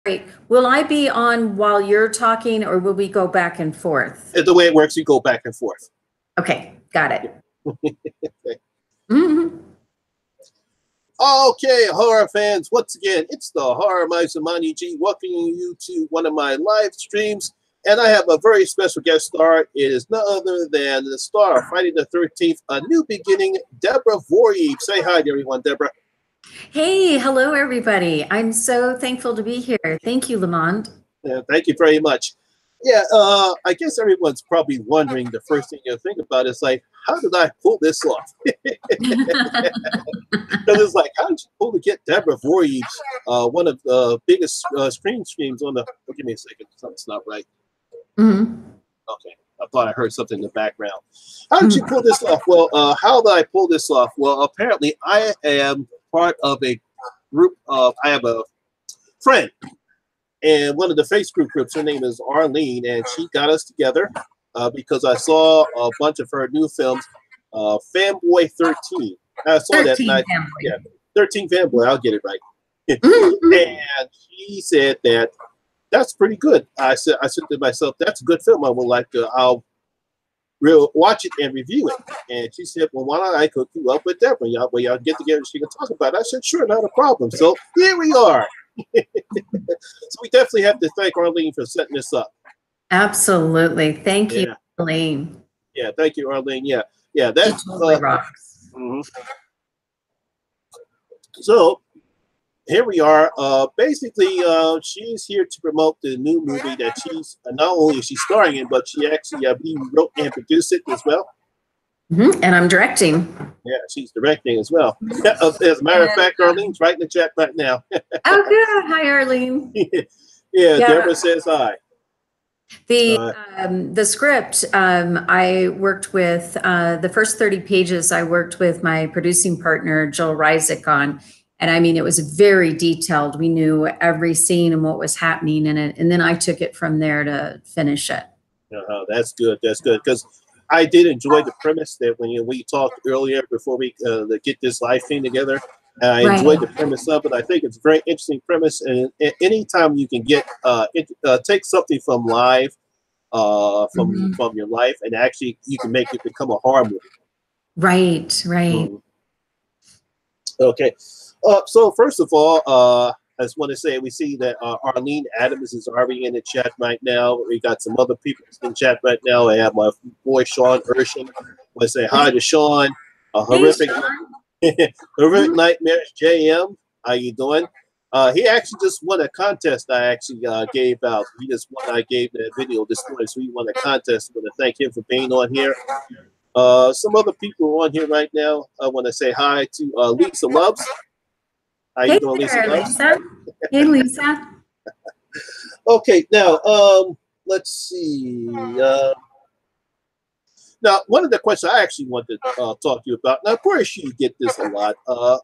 Great. Will I be on while you're talking, or will we go back and forth? The way it works, you go back and forth. Okay, got it. Okay. Mm-hmm. Okay, horror fans, once again, it's the Horror Miser Monty G welcoming you to one of my live streams. And I have a very special guest star. It is none other than the star of Friday the 13th, A New Beginning, Deborah Voorhees. Say hi to everyone, Deborah. Hey, hello, everybody. I'm so thankful to be here. Thank you, Lamont. Yeah, thank you very much. Yeah, I guess everyone's probably wondering, the first thing you think about is like, how did I pull this off? Because it's like, how did you pull to get Deborah Voorhees, one of the biggest streams on the, oh, give me a second, something's not right. Mm-hmm. Okay, I thought I heard something in the background. How did you pull this off? Well, how did I pull this off? Well, apparently I am part of a group of, I have a friend, and one of the Facebook groups, her name is Arlene, and she got us together because I saw a bunch of her new films, Fanboy 13. I saw 13 that, and 13 Fanboy, I'll get it right. And she said that that's pretty good. I said to myself, that's a good film. I would like to, I'll watch it and review it. And she said, well, why don't I hook you up with Deborah? Y'all get together and she can talk about it. I said, sure, not a problem. So here we are. So we definitely have to thank Arlene for setting this up. Absolutely. Thank you, Arlene. Yeah, thank you, Arlene. Yeah, that's totally rocks. So here we are. Basically, she's here to promote the new movie that she's not only is she starring in, but she actually wrote and produced it as well. And I'm directing. Yeah, she's directing as well. As a matter of fact, Arlene's right in the chat right now. Oh, good. Hi, Arlene. Yeah, Deborah says hi. The script, I worked with, the first 30 pages I worked with my producing partner, Joel Rysick, on. And I mean, it was very detailed. We knew every scene and what was happening in it. And then I took it from there to finish it. That's good. That's good. Because I did enjoy the premise that when we talked earlier before we get this live thing together. I enjoyed the premise of it. I think it's a very interesting premise. And anytime you can get take something from live, from your life, and actually you can make it become a horror movie. Right. Okay. So first of all, I just want to say we see that Arlene Adams is already in the chat right now. We got some other people in chat right now. I have my boy Sean Ursham. I want to say hi to Sean. Horrific Nightmares JM. How you doing? He actually just won a contest I actually gave out. He just won. I gave that video this morning, so he won a contest. I want to thank him for being on here. Some other people are on here right now. I want to say hi to Lisa Loves. How you doing, Lisa? Hey, Lisa. Okay, now let's see. Now, one of the questions I actually want to talk to you about. Now, of course, you get this a lot.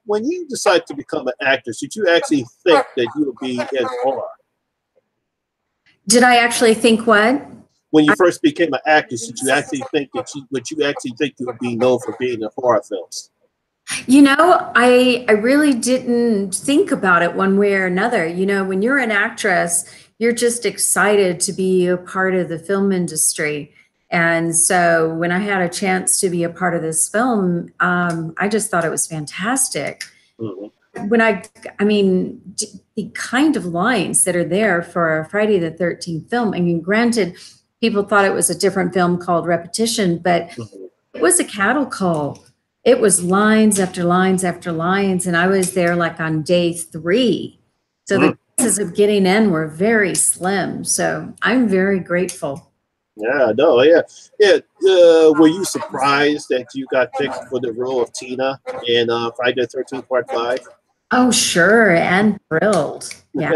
When you decide to become an actress, did you actually think that you would be in horror? Did I actually think what? When you first became an actress, did you actually think that you would be known for being in horror films? You know, I really didn't think about it one way or another. You know, when you're an actress, you're just excited to be a part of the film industry. And so when I had a chance to be a part of this film, I just thought it was fantastic. When I mean, the kind of lines that are there for a Friday the 13th film, I mean, granted, people thought it was a different film called Repetition, but it was a cattle call. It was lines after lines after lines, and I was there like on day 3. So the chances of getting in were very slim. So I'm very grateful. Yeah, no, yeah. Were you surprised that you got picked for the role of Tina in Friday the 13th Part 5? Oh, sure, and thrilled. Yeah.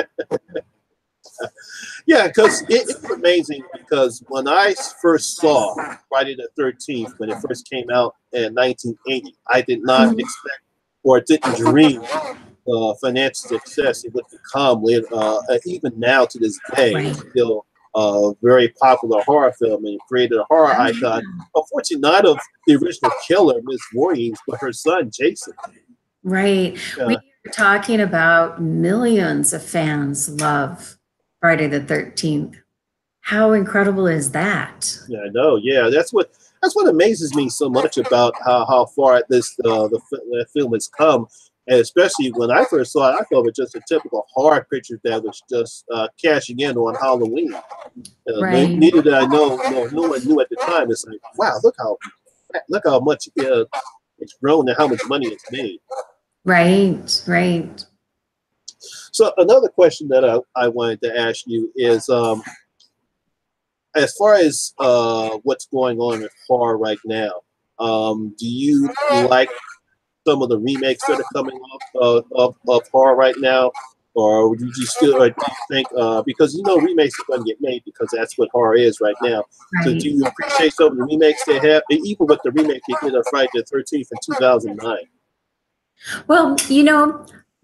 Yeah, because it's amazing, because when I first saw Friday the 13th, when it first came out in 1980, I did not expect or didn't dream financial success it would become. Even now to this day, still a very popular horror film and created a horror icon. Unfortunately, not of the original killer, Miss Voorhees, but her son, Jason. Right. We were talking about millions of fans love Friday the 13th. How incredible is that? Yeah, I know. Yeah, that's what amazes me so much about how far the film has come. And especially when I first saw it, I thought it was just a typical horror picture that was just cashing in on Halloween. Right. Neither did I know. No one knew at the time. It's like, wow, look how much it's grown and how much money it's made. Right. Right. So another question that I wanted to ask you is, as far as what's going on with horror right now, do you like some of the remakes that are coming off of horror right now, or would you still, or do you think because remakes are going to get made because that's what horror is right now? So Right. do you appreciate some of the remakes they have, even with the remake they did of Friday the 13th in 2009? Well,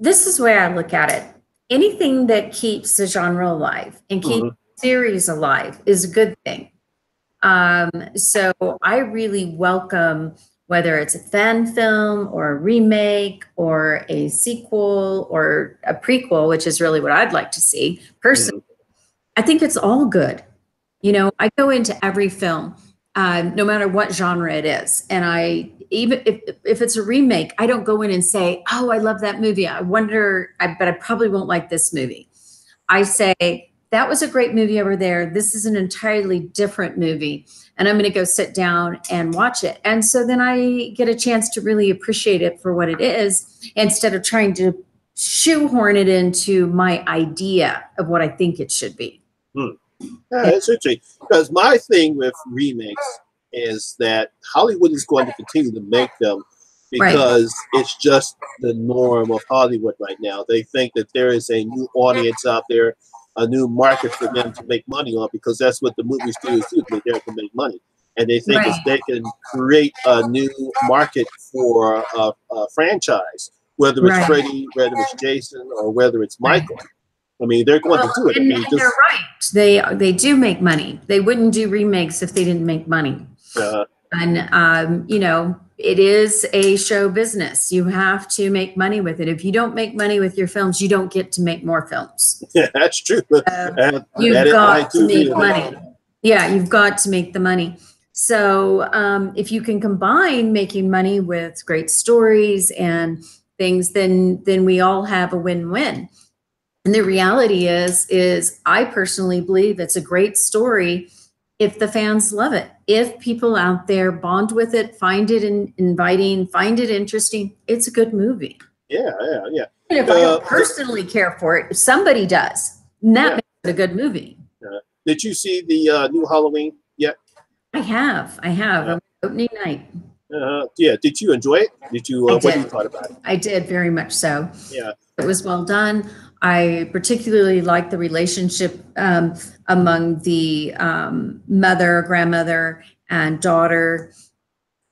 this is where I look at it. Anything that keeps the genre alive and keeps Mm-hmm. the series alive is a good thing. So I really welcome whether it's a fan film or a remake or a sequel or a prequel, which is really what I'd like to see. Personally, Mm-hmm. I think it's all good. I go into every film, no matter what genre it is, and even if it's a remake, I don't go in and say, "Oh, I love that movie. But I probably won't like this movie." I say, "That was a great movie over there. This is an entirely different movie, and I'm going to go sit down and watch it." And so then I get a chance to really appreciate it for what it is, instead of trying to shoehorn it into my idea of what I think it should be. Hmm. Yeah, it's interesting because my thing with remakes is that Hollywood is going to continue to make them Right. because it's just the norm of Hollywood right now. They think that there is a new audience out there, a new market for them to make money on because that's what the movie studios do. They're there to make money. And they think if Right. they can create a new market for a franchise, whether it's Right. Freddy, whether it's Jason, or whether it's Right. Michael, I mean, they're going Well, to do it. I mean, and they're just right. They do make money. They wouldn't do remakes if they didn't make money. uh, And it is a show business. You have to make money with it. If you don't make money with your films, you don't get to make more films. yeah, that's true. You've I got to do agree make with that. money. Yeah, you've got to make the money. So if you can combine making money with great stories and things, then we all have a win-win. And the reality is I personally believe it's a great story if the fans love it. If people out there bond with it, find it inviting, find it interesting, it's a good movie. Yeah, yeah, yeah. And if I don't personally care for it, if somebody does, and that Yeah. makes it a good movie. Did you see the new Halloween yet? I have. Uh, Opening night. yeah. Did you enjoy it? Did you? I What do you did. thought about it? I did very much so. Yeah. It was well done. I particularly liked the relationship among the mother, grandmother, and daughter.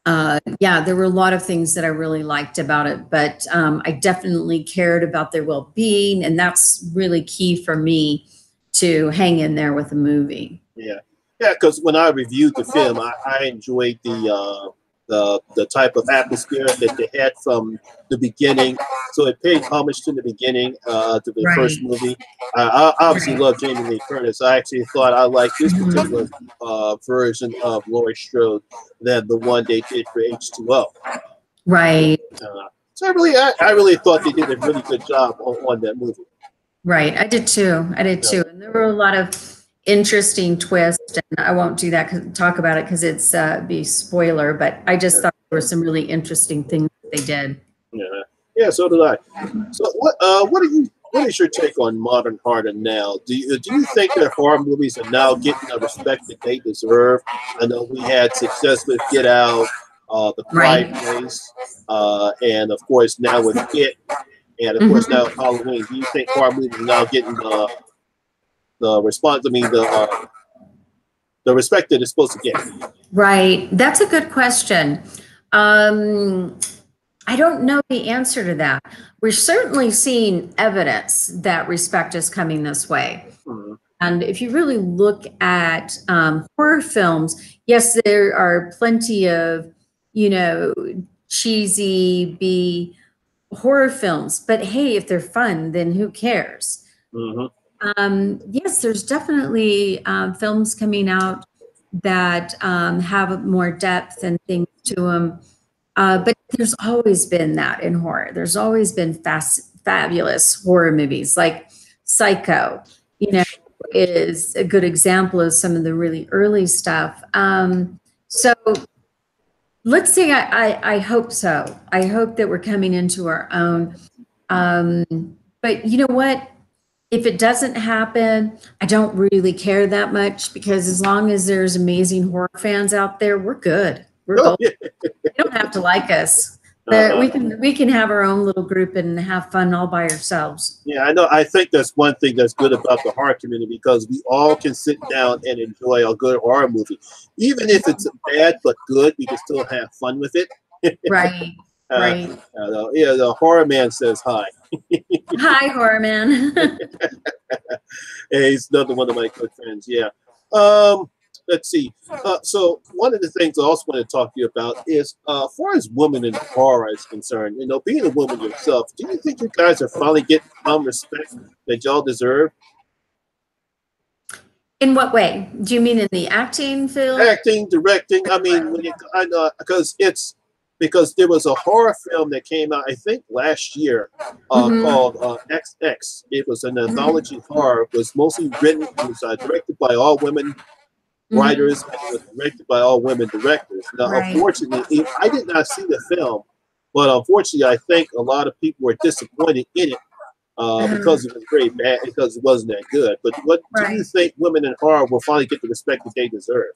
Yeah, there were a lot of things that I really liked about it, but I definitely cared about their well-being, and that's really key for me to hang in there with a movie. Yeah. Yeah. Because when I reviewed the film, I enjoyed the type of atmosphere that they had from the beginning. So it paid homage to the beginning, to the Right. first movie. I obviously love Jamie Lee Curtis. I actually thought I liked this particular version of Laurie Strode than the one they did for H2O. Right. So I really thought they did a really good job on that movie. Right. I did too. And there were a lot of interesting twists, and I won't do that, talk about it because it's be spoiler, but I just thought there were some really interesting things that they did. Yeah, yeah. So did I. So what is your take on modern horror now? Do you think that horror movies are now getting the respect that they deserve? I know we had success with Get Out, The Quiet Right. Place, and of course now with It, and of course now with Halloween. Do you think horror movies are now getting the response? I mean the respect that it's supposed to get. Right. That's a good question. I don't know the answer to that. We're certainly seeing evidence that respect is coming this way. Mm-hmm. And if you really look at horror films, yes, there are plenty of, cheesy B horror films, but hey, if they're fun, then who cares? Mm-hmm. yes, there's definitely films coming out that have more depth and things to them. But there's always been that in horror. There's always been fabulous horror movies like Psycho, is a good example of some of the really early stuff. So let's say I hope so. I hope that we're coming into our own. But you know what? If it doesn't happen, I don't really care that much, because as long as there's amazing horror fans out there, we're good. We're Oh, golden. You don't have to like us. But we can have our own little group and have fun all by ourselves. Yeah, I know. I think that's one thing that's good about the horror community, because we all can sit down and enjoy a good horror movie. Even if it's bad but good, we can still have fun with it. Right, right. Yeah, the horror man says hi. Hi, horror man. Hey, he's another one of my good friends. Yeah. Let's see. So one of the things I also want to talk to you about is, as far as women in horror is concerned, being a woman yourself, do you think you guys are finally getting some respect that y'all deserve? In what way? Do you mean in the acting field? Acting, directing. I mean, I know because there was a horror film that came out, I think, last year, called XX. It was an anthology horror. It was mostly written. It was directed by all women writers, and it was directed by all women directors. Now, unfortunately, I did not see the film, but unfortunately, I think a lot of people were disappointed in it because it was very bad, because it wasn't that good. But what do you think women in horror will finally get the respect that they deserve?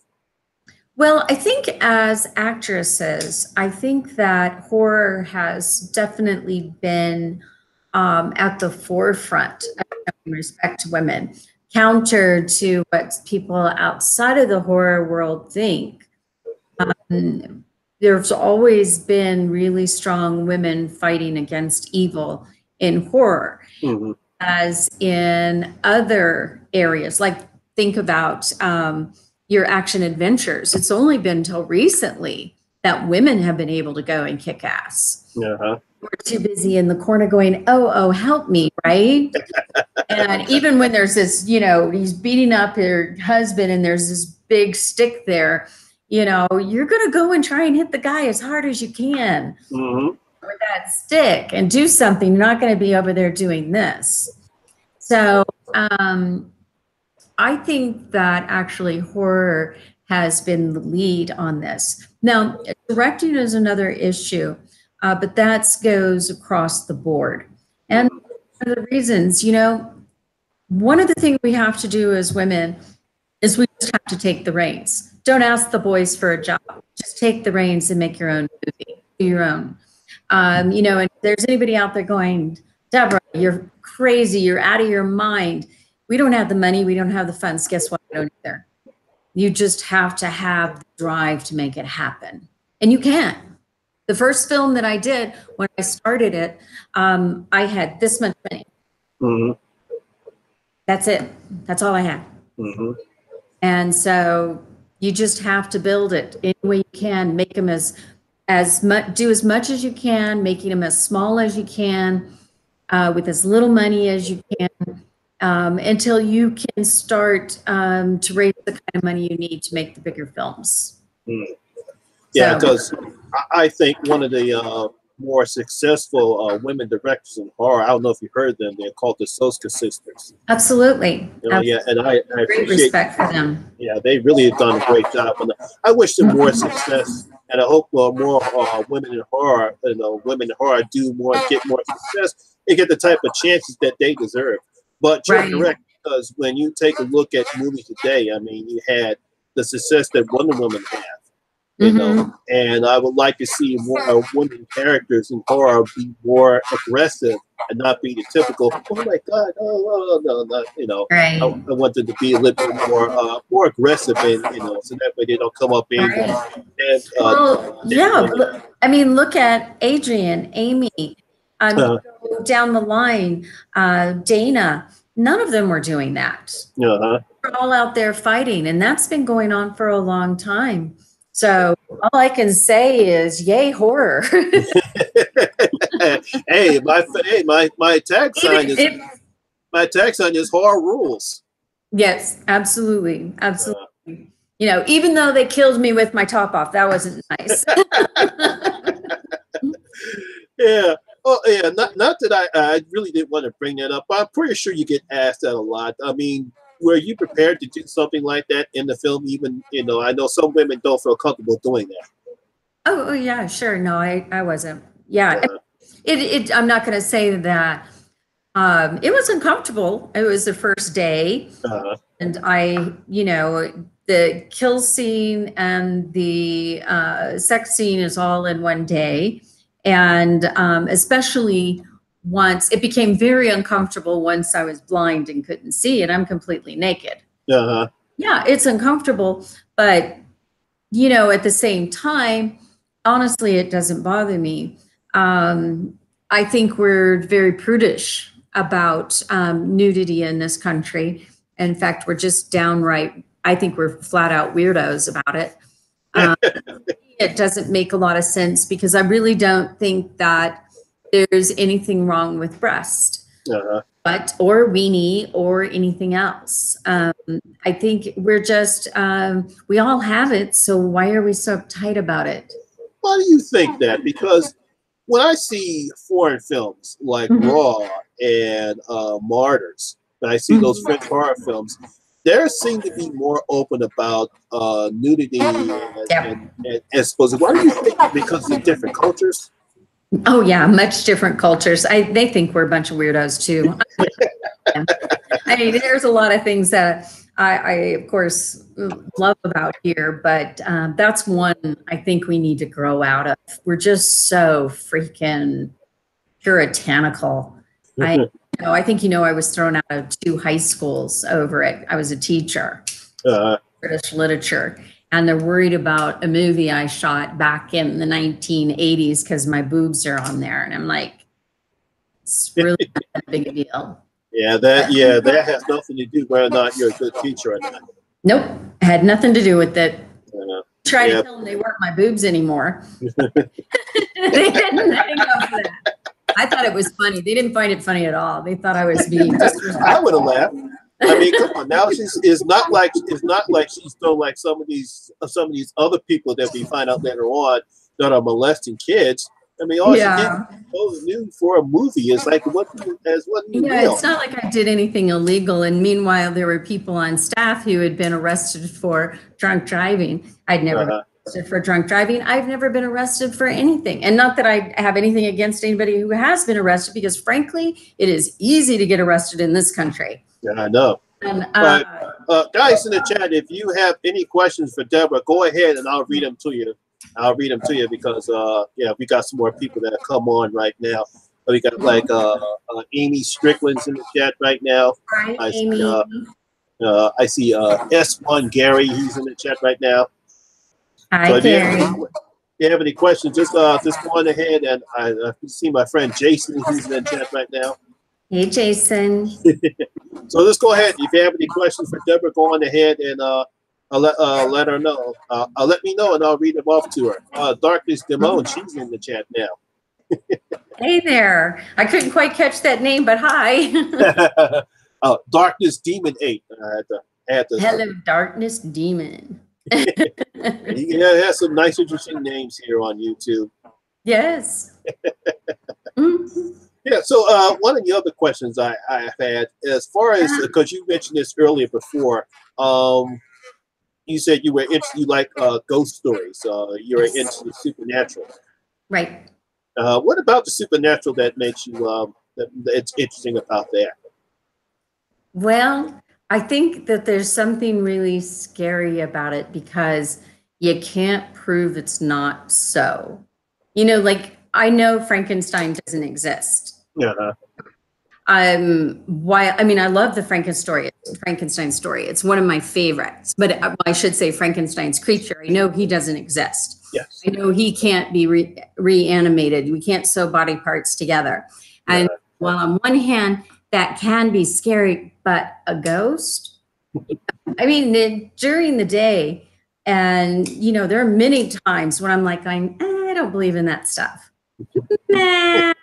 Well, I think as actresses, I think that horror has definitely been at the forefront of respect to women, counter to what people outside of the horror world think. There's always been really strong women fighting against evil in horror, as in other areas. Like, think about your action adventures. It's only been until recently that women have been able to go and kick ass. We're too busy in the corner going, oh, help me, right? And even when there's this, he's beating up your husband and there's this big stick there, you're going to go and try and hit the guy as hard as you can with that stick and do something. You're not going to be over there doing this. So, I think that actually horror has been the lead on this. Now, directing is another issue, but that goes across the board. And one of the reasons, one of the things we have to do as women is we just have to take the reins. Don't ask the boys for a job. Just take the reins and make your own movie, do your own. And if there's anybody out there going, Deborah, you're crazy, you're out of your mind. We don't have the money. We don't have the funds. Guess what? I don't either. You just have to have the drive to make it happen. And you can. The first film that I did, when I started it, I had this much money. That's it. That's all I had. And so you just have to build it any way you can. Make them do as much as you can, making them as small as you can, with as little money as you can. Until you can start to raise the kind of money you need to make the bigger films. Yeah, because I think one of the more successful women directors in horror, I don't know if you heard them, they're called the Soska sisters. Absolutely. Yeah, and I great respect for them. Yeah, they really have done a great job. And I wish them more success, and I hope more women in horror, women in horror get more success and get the type of chances that they deserve. But you're correct, because when you take a look at movies today, I mean, you had the success that Wonder Woman had, and I would like to see more women characters in horror be more aggressive and not be the typical, oh my God, no. I want them to be a little bit more aggressive, and so that way they don't come up in. I mean, look at Adrian, Amy. Go down the line, Dana, none of them were doing that. We're all out there fighting, and that's been going on for a long time. So all I can say is, yay, horror. Hey, my tag sign is my text on is horror rules. Yes, absolutely. Absolutely. You know, even though they killed me with my top off, that wasn't nice. Yeah. Oh, yeah. Not that I really didn't want to bring that up, but I'm pretty sure you get asked that a lot. I mean, were you prepared to do something like that in the film? Even, you know, I know some women don't feel comfortable doing that. Oh, yeah, sure. No, I wasn't. Yeah. Uh, I'm not going to say that. It was uncomfortable. It was the first day. uh, And you know, the kill scene and the sex scene is all in one day. And especially once it became very uncomfortable once I was blind and couldn't see and I'm completely naked. uh, Yeah, it's uncomfortable. But, you know, at the same time, honestly, it doesn't bother me. I think we're very prudish about nudity in this country. In fact, we're just downright, I think we're flat out weirdos about it. It doesn't make a lot of sense because I really don't think that there's anything wrong with breast, but or weenie or anything else. I think we're just, we all have it. So why are we so uptight about it? why do you think that? Because when I see foreign films like Raw and Martyrs, and I see those French horror films, there seem to be more open about nudity and exposure. Why do you think? Because of different cultures? Oh yeah, much different cultures. They think we're a bunch of weirdos too. I mean, there's a lot of things that I of course love about here, but that's one I think we need to grow out of. We're just so freaking puritanical. I think I was thrown out of 2 high schools over it. I was a teacher, British literature, and they're worried about a movie I shot back in the 1980s because my boobs are on there, and I'm like, it's really not that big a deal. Yeah, that has nothing to do whether or not you're a good teacher or not. Nope, had nothing to do with it. Tried to tell them they weren't my boobs anymore. They didn't hang up for that. I thought it was funny. They didn't find it funny at all. They thought I was being disrespectful. I would have laughed. I mean, come on. Now it's not like she's still like some of these other people that we find out later on that are molesting kids. I mean, all she did new for a movie is like what real. It's not like I did anything illegal. And meanwhile, there were people on staff who had been arrested for drunk driving. I'd never been arrested for drunk driving. I've never been arrested for anything. And not that I have anything against anybody who has been arrested, because frankly, it is easy to get arrested in this country. Yeah, I know. And, but guys in the chat, if you have any questions for Deborah, go ahead and I'll read them to you. Because we got some more people that have come on right now. We got like Amy Strickland's in the chat right now. Hi, Amy. I see S1 Gary, he's in the chat right now. Hi, so Gary. If you have any questions, just go on ahead, and I see my friend Jason, who's in the chat right now. Hey, Jason. So let's go ahead. If you have any questions for Deborah, go on ahead and let her know. Let me know, and I'll read them off to her. Darkness Demone, she's in the chat now. Hey there. I couldn't quite catch that name, but hi. Darkness Demon 8. I had to. Hello, Darkness Demon. You have some nice, interesting names here on YouTube. Yes. Yeah, so one of the other questions I've had, as far as, because you mentioned this earlier before, you said you like ghost stories. You're into the supernatural. Right. What about the supernatural that makes you, it's interesting about that? Well, I think that there's something really scary about it because you can't prove it's not so. Like I know Frankenstein doesn't exist. I love the Frankenstein story. It's one of my favorites, but I should say Frankenstein's creature. I know he doesn't exist. Yes. I know he can't be reanimated. We can't sew body parts together. And while on one hand, that can be scary, but a ghost, during the day, and there are many times when I'm like, I don't believe in that stuff. Nah.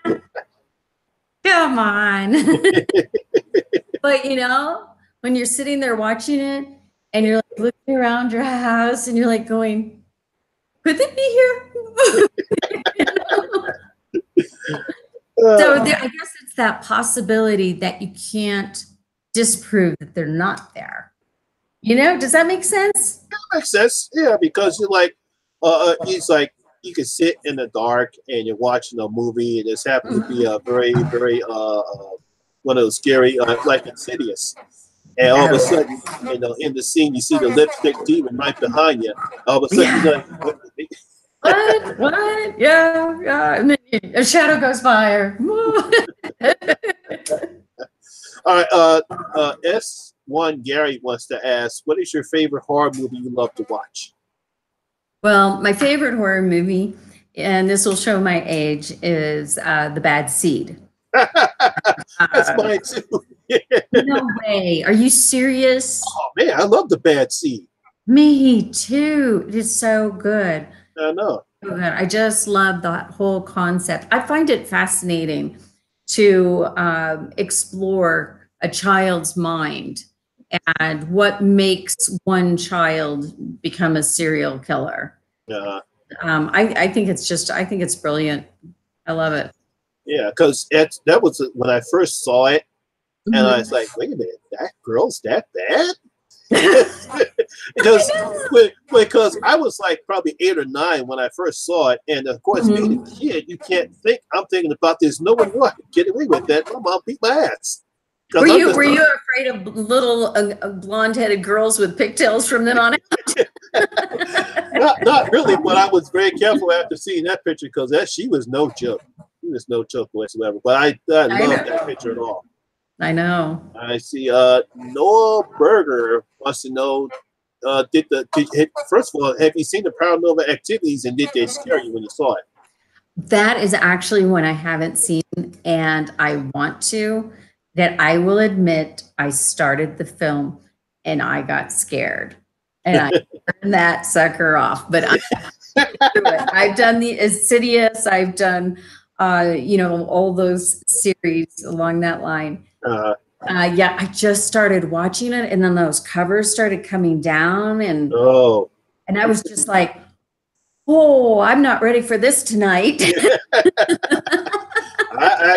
Come on. But when you're sitting there watching it and you're like looking around your house and you're like going, could they be here? So I guess it's that possibility that you can't disprove that they're not there. Does that make sense? That makes sense. Yeah, because you're like, it's like you can sit in the dark and you're watching a movie and it's happened to be a very, very one of those scary, like Insidious. And all of a sudden, in the scene, you see the lipstick demon right behind you. All of a sudden, you're like, what? Yeah. And then a shadow goes by. All right. S1 Gary wants to ask, what is your favorite horror movie you love to watch? Well, my favorite horror movie, and this will show my age, is The Bad Seed. That's mine too. No way. Are you serious? Oh man, I love The Bad Seed. Me too. It is so good. I know. So good. I just love that whole concept. I find it fascinating to explore a child's mind and what makes one child become a serial killer. Yeah. I think it's brilliant. I love it. Yeah, because that was when I first saw it, and I was like, wait a minute, that girl's that bad? because I was like probably 8 or 9 when I first saw it, and of course, being a kid, you can't think. I'm thinking about this. No one I can get away with that. My mom beat my ass. Were you afraid of little blonde-headed girls with pigtails from then on out? not really, but I was very careful after seeing that picture because she was no joke. She was no joke whatsoever. But I love that picture at all. I know. I see. Noah Berger wants to know: first of all, have you seen the Paranormal Activities, and did they scare you when you saw it? That is actually one I haven't seen, and I want to. That I will admit, I started the film and I got scared, and I turned that sucker off. But I've done the Insidious. I've done, all those series along that line. Yeah, I just started watching it, and then those covers started coming down, and I was just like, "Oh, I'm not ready for this tonight." I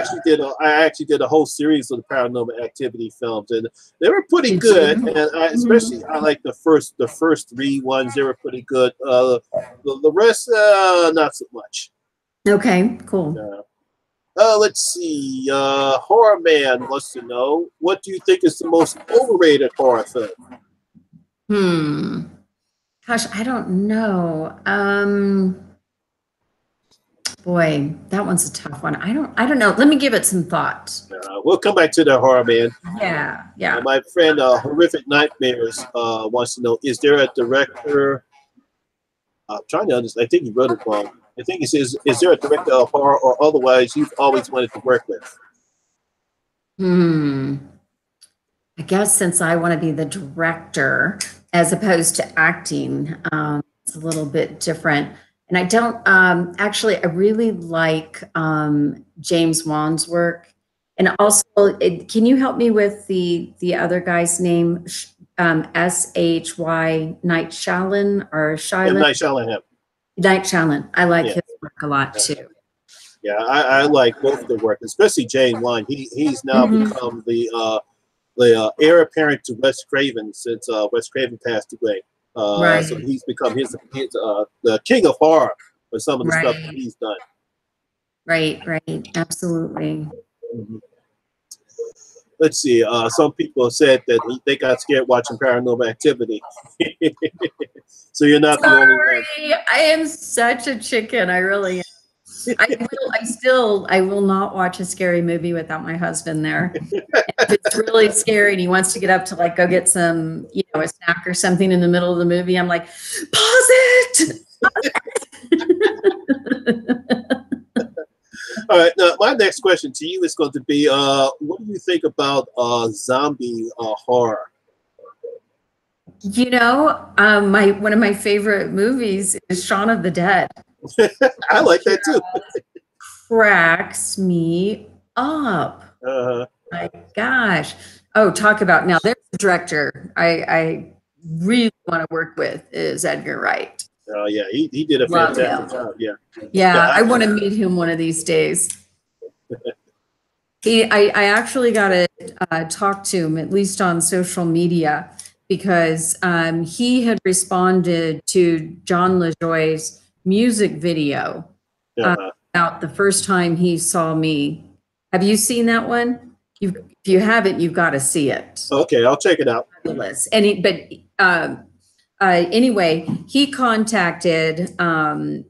actually did a whole series of the Paranormal Activity films, and they were pretty good. And especially I like the first 3 ones. They were pretty good. The rest, not so much. Okay, cool. Let's see. Horror Man wants to know, what do you think is the most overrated horror film? Gosh, I don't know. Boy, that one's a tough one. I don't know. Let me give it some thought. We'll come back to the Horror Man. Yeah. My friend Horrific Nightmares wants to know, is there a director? I'm trying to understand. I think he wrote it wrong. I think he says, is there a director of horror or otherwise you've always wanted to work with? I guess since I want to be the director as opposed to acting, it's a little bit different. And I don't actually, I really like James Wan's work. And also, can you help me with the other guy's name? S-H-Y, Night Shyamalan or Shyamalan? Night Shyamalan. Night Shyamalan. I like his work a lot too. Yeah, I like both of their work, especially James Wan. He's now become the heir apparent to Wes Craven since Wes Craven passed away. So he's become the king of horror for some of the stuff that he's done. Right, absolutely. Let's see. Some people said that they got scared watching Paranormal Activity. So you're not the only one. I am such a chicken. I really am. I will not watch a scary movie without my husband there. If it's really scary and he wants to get up to like go get some, a snack or something in the middle of the movie, I'm like, pause it. All right. Now, my next question to you is going to be, what do you think about zombie horror? One of my favorite movies is Shaun of the Dead. I like that too. Cracks me up. Uh-huh. My gosh. Oh, talk about now. There's a director I really want to work with is Edgar Wright. Oh yeah, he did a Love fantastic him. job. Yeah, Yeah, yeah. I want to meet him one of these days. I actually got to talk to him, at least on social media, because he had responded to John LaJoie's music video about the first time he saw me. Have you seen that one? If you haven't, you've got to see it. Okay, I'll check it out. Anyway, he contacted John,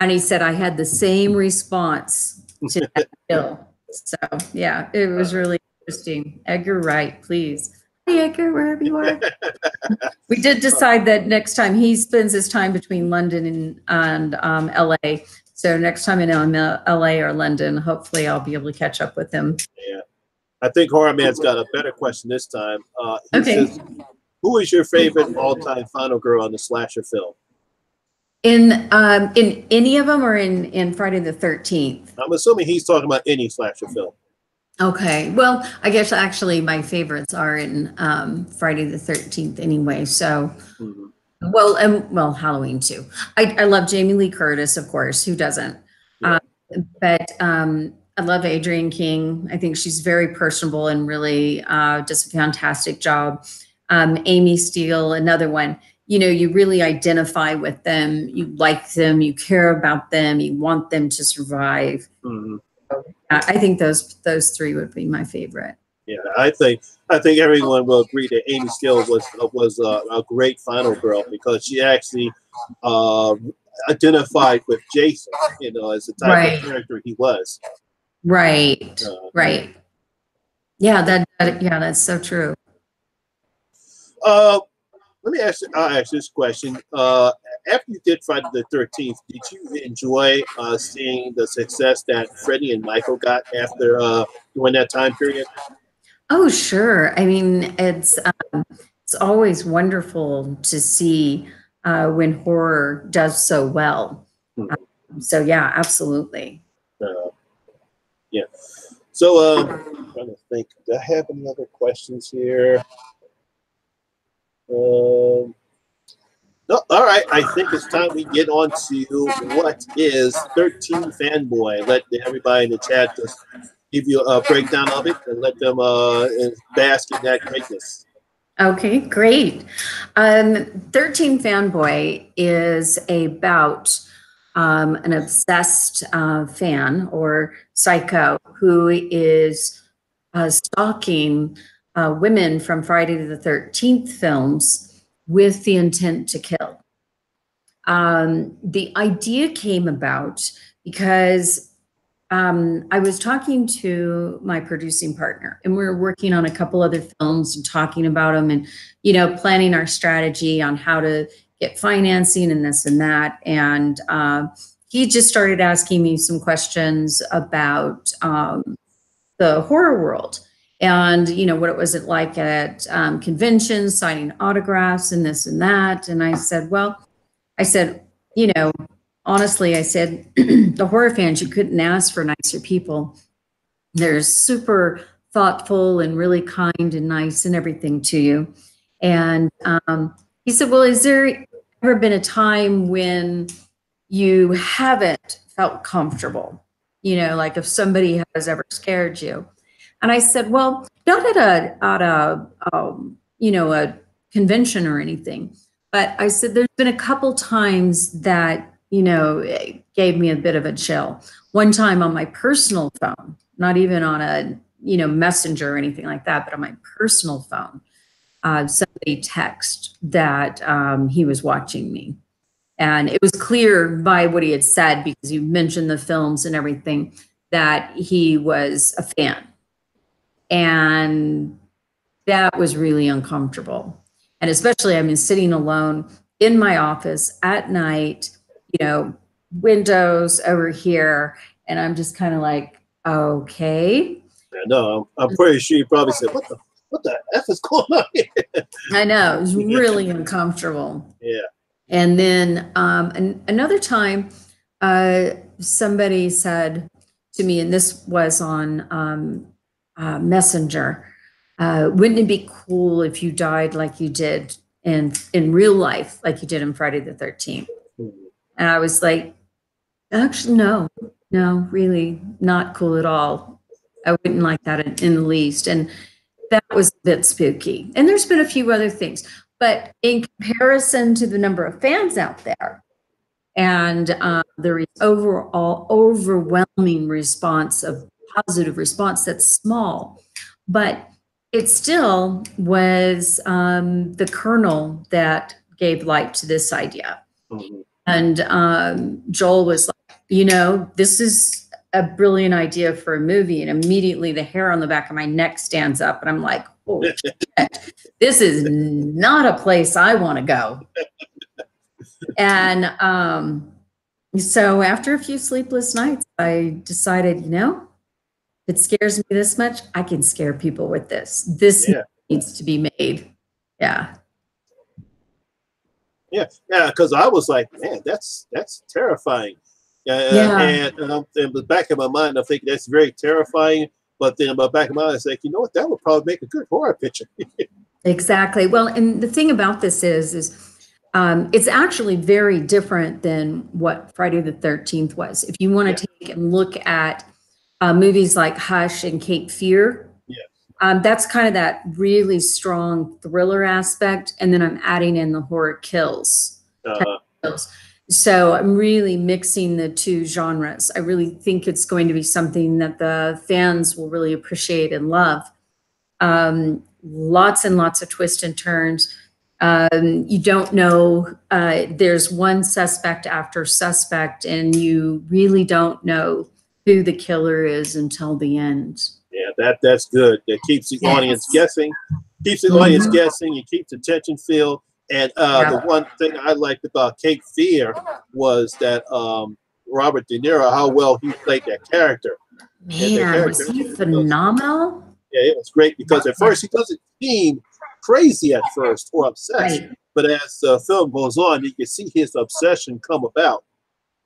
and he said I had the same response to that bill. So yeah, it was really interesting. Edgar Wright, please. Hey Edgar, wherever you are. We did decide that next time he spends his time between London and LA. So next time in LA or London, hopefully I'll be able to catch up with him. Yeah, I think Horror Man's got a better question this time. He Okay. says, who is your favorite all-time final girl in the slasher film? In any of them, or in Friday the 13th? I'm assuming he's talking about any slasher film. Okay. Well, I guess actually my favorites are in Friday the 13th anyway. So, well, Halloween too. I love Jamie Lee Curtis, of course. Who doesn't? Yeah. But I love Adrienne King. I think she's very personable and really does a fantastic job. Amy Steele, another one. You know, you really identify with them. You like them. You care about them. You want them to survive. I think those three would be my favorite. Yeah, I think everyone will agree that Amy Steele was a great final girl because she actually identified with Jason, you know, as the type of character he was. Right. Right. Yeah, that's so true. Let me ask. I'll ask this question. After you did Friday the 13th, did you enjoy seeing the success that Freddie and Michael got after during that time period? Oh, sure. I mean, it's always wonderful to see when horror does so well. So yeah, absolutely. Yeah. So I'm trying to think. Do I have any other questions here? No, all right. I think it's time we get on to what is 13 Fanboy. Let everybody in the chat just give you a breakdown of it and let them bask in that greatness. Okay, great. 13 Fanboy is about an obsessed fan or psycho who is stalking women from Friday the 13th films with the intent to kill. The idea came about because I was talking to my producing partner, and we were working on a couple other films and talking about them, and planning our strategy on how to get financing and this and that. And he just started asking me some questions about the horror world. And, what was it like at conventions, signing autographs and this and that. And I said, honestly, I said, the horror fans, you couldn't ask for nicer people. They're super thoughtful and really kind and nice and everything to you. And he said, well, has there ever been a time when you haven't felt comfortable? Like if somebody has ever scared you. And I said, well, not at a convention or anything, but I said, there's been a couple times that, it gave me a bit of a chill. One time on my personal phone, not even on a, messenger or anything like that, but on my personal phone, somebody texted that he was watching me. And it was clear by what he had said, because you mentioned the films and everything, that he was a fan. And that was really uncomfortable. And especially, I mean, sitting alone in my office at night, windows over here. And I'm just kind of like, okay. Yeah, no, I'm pretty sure you probably said, what the F is going on here? I know, it was really uncomfortable. Yeah. And then another time, somebody said to me, and this was on messenger. Wouldn't it be cool if you died like you did in real life, like you did in Friday the 13th? And I was like, actually, no, really not cool at all. I wouldn't like that in the least. And that was a bit spooky. And there's been a few other things, but in comparison to the number of fans out there and the overall overwhelming response of positive response, that's small, but it still was the kernel that gave light to this idea. And Joel was like, this is a brilliant idea for a movie. And immediately the hair on the back of my neck stands up. And I'm like, oh, shit, this is not a place I want to go. And so after a few sleepless nights, I decided, if it scares me this much, I can scare people with this. This needs to be made. Yeah. Yeah, because I was like, man, that's terrifying. And in the back of my mind, I'm thinking that's very terrifying. But then in my back of my mind, I was like, you know what? That would probably make a good horror picture. Exactly. Well, and the thing about this is it's actually very different than what Friday the 13th was. If you want to take and look at movies like Hush and Cape Fear, that's kind of that really strong thriller aspect. And then I'm adding in the horror kills. So I'm really mixing the two genres. I really think it's going to be something that the fans will really appreciate and love. Lots and lots of twists and turns. You don't know, there's one suspect after suspect, and you really don't know who the killer is until the end. Yeah, that's good. That keeps the audience guessing, keeps the audience guessing, and keeps the tension filled. And the one thing I liked about Cape Fear was that Robert De Niro, how well he played that character. Man, was he phenomenal? Yeah, it was great because at first he doesn't seem crazy at first or obsessed, but as the film goes on, you can see his obsession come about.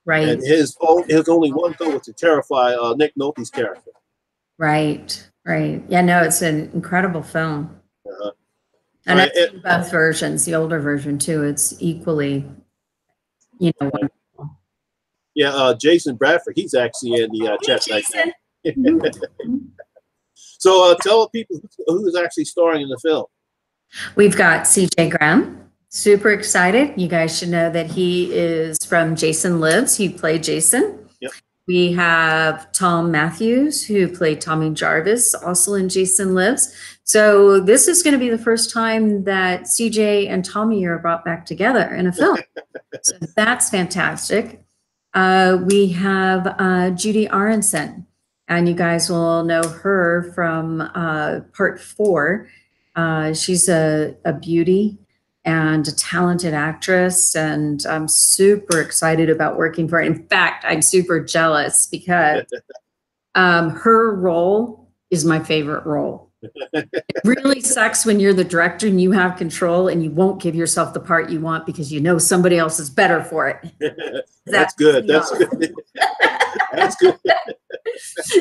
Right. And his only one goal was to terrify Nick Nolte's character. Right. Yeah, no, it's an incredible film. And I've seen both versions, the older version too. It's equally, wonderful. Yeah, Jason Bradford, he's actually in the chat right now. So tell people who's actually starring in the film. We've got CJ Graham. Super excited. You guys should know that he is from Jason Lives. He played Jason. We have Tom Matthews, who played Tommy Jarvis, also in Jason Lives. So this is going to be the first time that CJ and Tommy are brought back together in a film. So that's fantastic. We have Judy Aronson, and you guys will know her from part 4. She's a beauty and a talented actress, and I'm super excited about working for her. In fact, I'm super jealous because her role is my favorite role. It really sucks when you're the director and you have control and you won't give yourself the part you want because you know somebody else is better for it. That's good. That's good. That's good.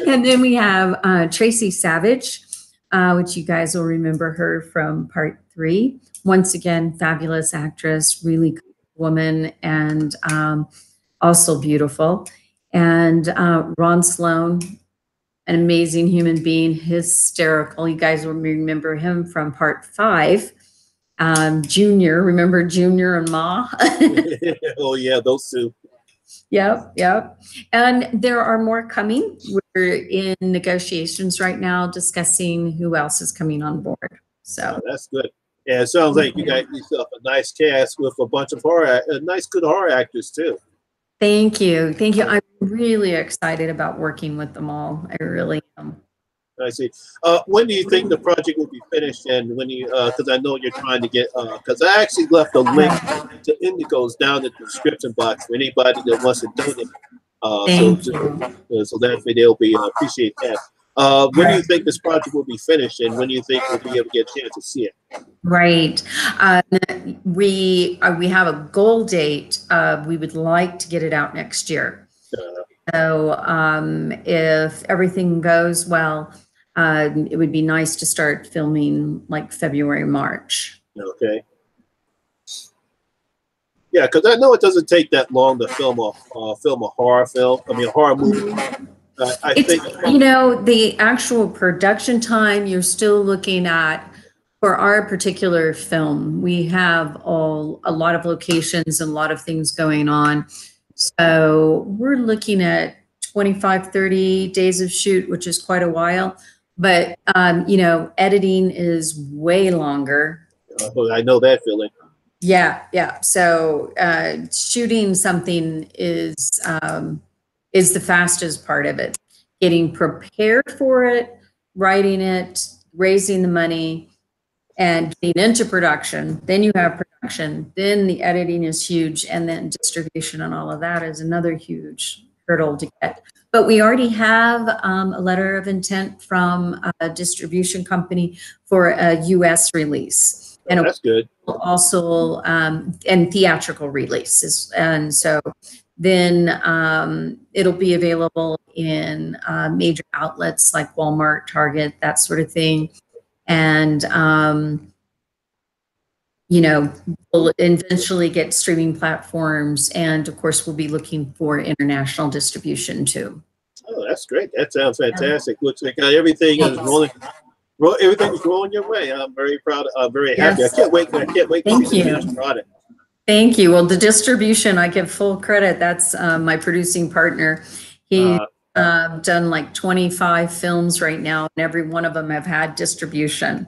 And then we have Tracy Savage, which you guys will remember her from part 3. Once again, fabulous actress, really good woman, and also beautiful. And Ron Sloan, an amazing human being, hysterical. You guys will remember him from part 5. Junior, remember Junior and Ma? Oh yeah, those two. Yep. And there are more coming. We're in negotiations right now discussing who else is coming on board. So that's good. Yeah, it sounds like you got yourself a nice cast with a bunch of good horror actors too. Thank you. I'm really excited about working with them all. I really am. I see. When do you think the project will be finished? And when you, because I know you're trying to get, because I actually left a link to Indigo's down in the description box for anybody that wants to donate. So that way they'll be appreciate that. When do you think this project will be finished, and when do you think we'll be able to get a chance to see it? Right. We have a goal date. We would like to get it out next year. So if everything goes well, it would be nice to start filming like February, March. Okay. Yeah, because I know it doesn't take that long to film a horror film. I mean, a horror movie. I think, you know, the actual production time, you're still looking at, for our particular film, we have a lot of locations and a lot of things going on. So we're looking at 25, 30 days of shoot, which is quite a while. But, you know, editing is way longer. I know that feeling. Yeah, yeah. So shooting something is the fastest part of it. Getting prepared for it, writing it, raising the money, and getting into production. Then you have production. Then the editing is huge, and then distribution and all of that is another huge hurdle to get. But we already have a letter of intent from a distribution company for a U.S. release. And that's good. Also, and theatrical releases. And so then it'll be available in major outlets like Walmart, Target, that sort of thing. And, you know, we'll eventually get streaming platforms. And of course, we'll be looking for international distribution too. Oh, that's great. That sounds fantastic. Looks like everything is rolling. Everything's rolling your way. I'm very proud. I'm very happy. I can't wait. Thank you. Thank you. Well, the distribution, I give full credit. That's my producing partner. He's done like 25 films right now, and every one of them have had distribution.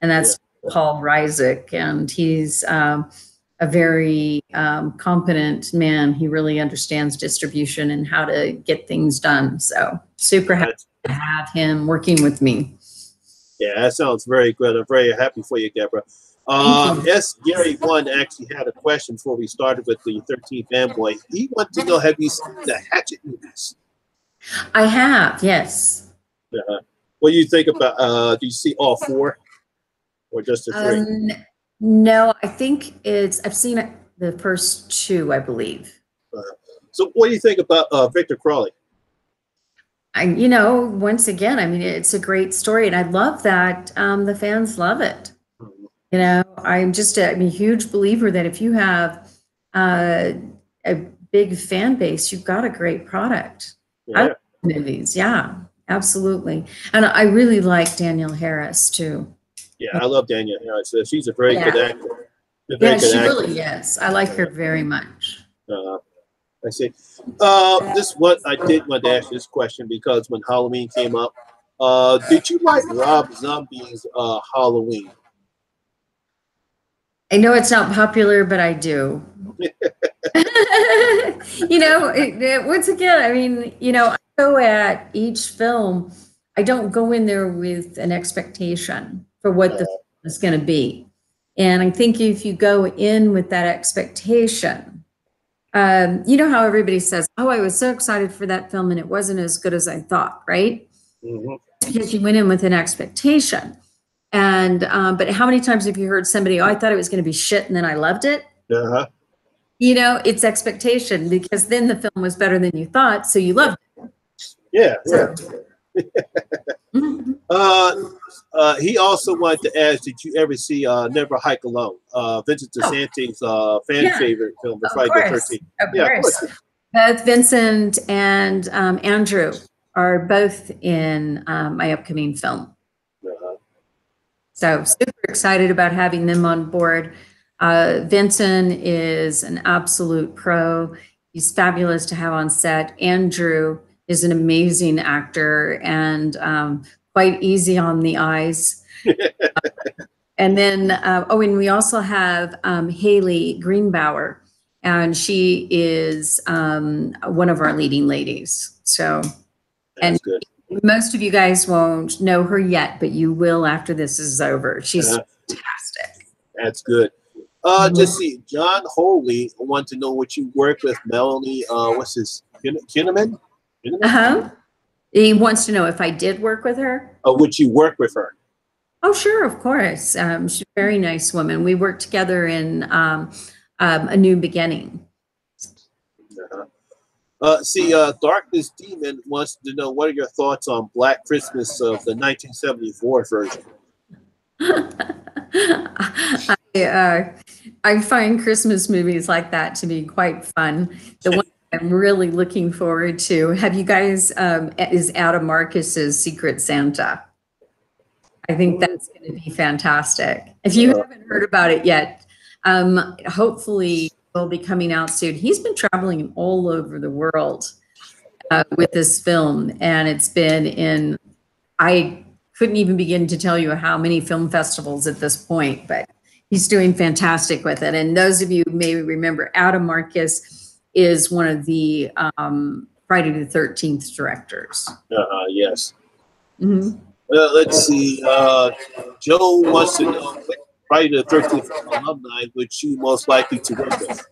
And that's Paul Rysick, and he's a very competent man. He really understands distribution and how to get things done. So super happy to have him working with me. Yeah, that sounds very good. I'm very happy for you, Deborah. Yes, Gary One actually had a question before we started with the 13th Fanboy. He wanted to know, have you seen the Hatchet movies? I have, yes. What do you think about, do you see all four or just the three? No, I think I've seen the first two, I believe. So what do you think about Victor Crowley? You know, once again, I mean, it's a great story, and I love that the fans love it. You know, I'm a huge believer that if you have a big fan base, you've got a great product. Yeah. I love movies, yeah, absolutely. And I really like Danielle Harris too. Yeah, I love Danielle Harris. She's a very good actor. She really is. I like her very much. I see. This what I did want to ask this question because when Halloween came up, did you like Rob Zombie's Halloween? I know it's not popular, but I do. You know, once again, I mean, you know, I go at each film. I don't go in there with an expectation for what the film is going to be. And I think if you go in with that expectation, you know how everybody says, oh, I was so excited for that film and it wasn't as good as I thought, right? Because you went in with an expectation. And, but how many times have you heard somebody, oh, I thought it was going to be shit and then I loved it? You know, it's expectation because then the film was better than you thought, so you loved it. Yeah. So. He also wanted to ask, did you ever see Never Hike Alone? Vincent DeSantis' fan favorite film, The Friday the 13th. Of course. Both Vincent and Andrew are both in my upcoming film. So super excited about having them on board. Vincent is an absolute pro. He's fabulous to have on set. Andrew is an amazing actor and quite easy on the eyes. And then, and we also have Haley Greenbauer, and she is one of our leading ladies. So, that's good. Most of you guys won't know her yet, but you will after this is over. She's fantastic. That's good. Just see, John Holy want to know what you work with Melanie. What's his Kinnaman? He wants to know if I did work with her. Oh, would you work with her? Oh, sure, of course. She's a very nice woman. We worked together in A New Beginning. Darkness Demon wants to know what are your thoughts on Black Christmas of the 1974 version. I find Christmas movies like that to be quite fun. The one I'm really looking forward to. Have you guys is Adam Marcus's Secret Santa? I think that's going to be fantastic. If you haven't heard about it yet, hopefully it'll be coming out soon. He's been traveling all over the world with this film, and it's been in, I couldn't even begin to tell you how many film festivals at this point, but he's doing fantastic with it. And those of you who may remember, Adam Marcus is one of the Friday the 13th directors. Yes. Mm-hmm. Let's see. Joe wants to know what Friday the 13th alumni would you most likely to work with?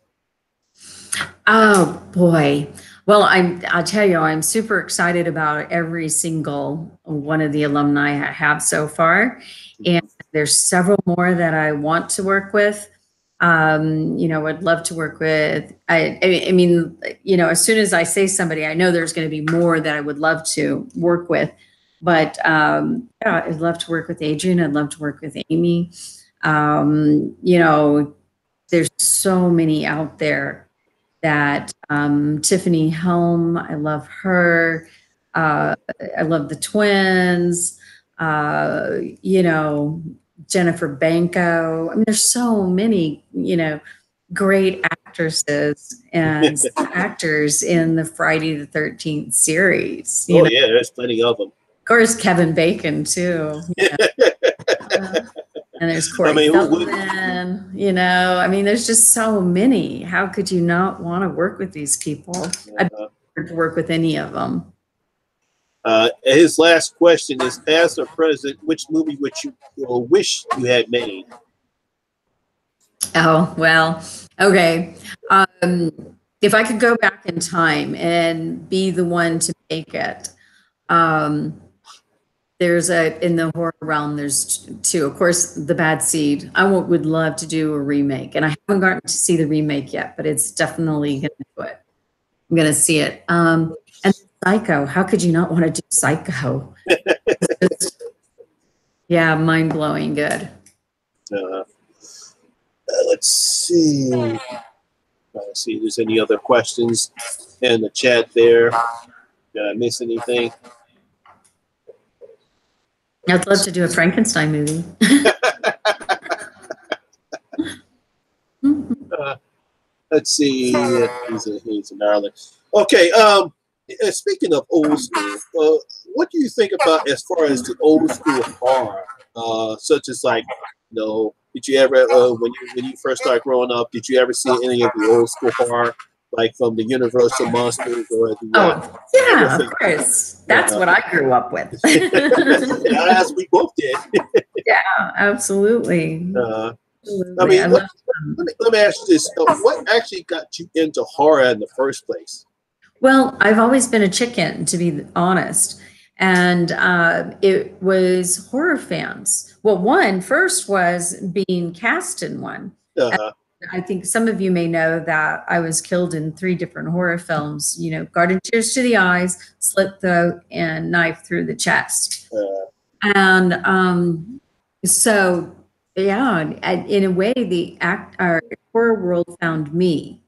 Oh boy. Well, I'll tell you, I'm super excited about every single one of the alumni I have so far. And there's several more that I want to work with. I'd love to work with, I mean, as soon as I say somebody, I know there's going to be more that I would love to work with. But yeah, I'd love to work with Adrian. I'd love to work with Amy. There's so many out there that Tiffany Helm, I love her. I love the twins. Jennifer Banco. I mean, there's so many, great actresses and actors in the Friday the 13th series. Yeah, there's plenty of them. Of course, Kevin Bacon too. And there's Corey Feldman, there's just so many. How could you not want to work with these people? I'd love to work with any of them. His last question is, as a president, which movie would you wish you had made? Oh, well, okay. If I could go back in time and be the one to make it, there's in the horror realm, there's two. Of course, The Bad Seed. I would love to do a remake, and I haven't gotten to see the remake yet, but it's definitely going to do it. I'm going to see it. And Psycho. How could you not want to do Psycho? Yeah, mind blowing good. Let's see. Let's see if there's any other questions in the chat there. Did I miss anything? I'd love to do a Frankenstein movie. Let's see. He's an Ireland. Okay. Speaking of old school, what do you think about as far as the old school horror, such as did you ever when you first started growing up, did you ever see any of the old school horror, like from the Universal Monsters or the? Yeah, of course. That's what I grew up with. As we both did. Yeah, absolutely. I mean, let me ask you this: what actually got you into horror in the first place? Well, I've always been a chicken, to be honest. And it was horror fans. Well, first was being cast in one. I think some of you may know that I was killed in 3 different horror films, Garden Tears to the Eyes, Slit Throat, and Knife Through the Chest. And so, yeah, in a way, our horror world found me.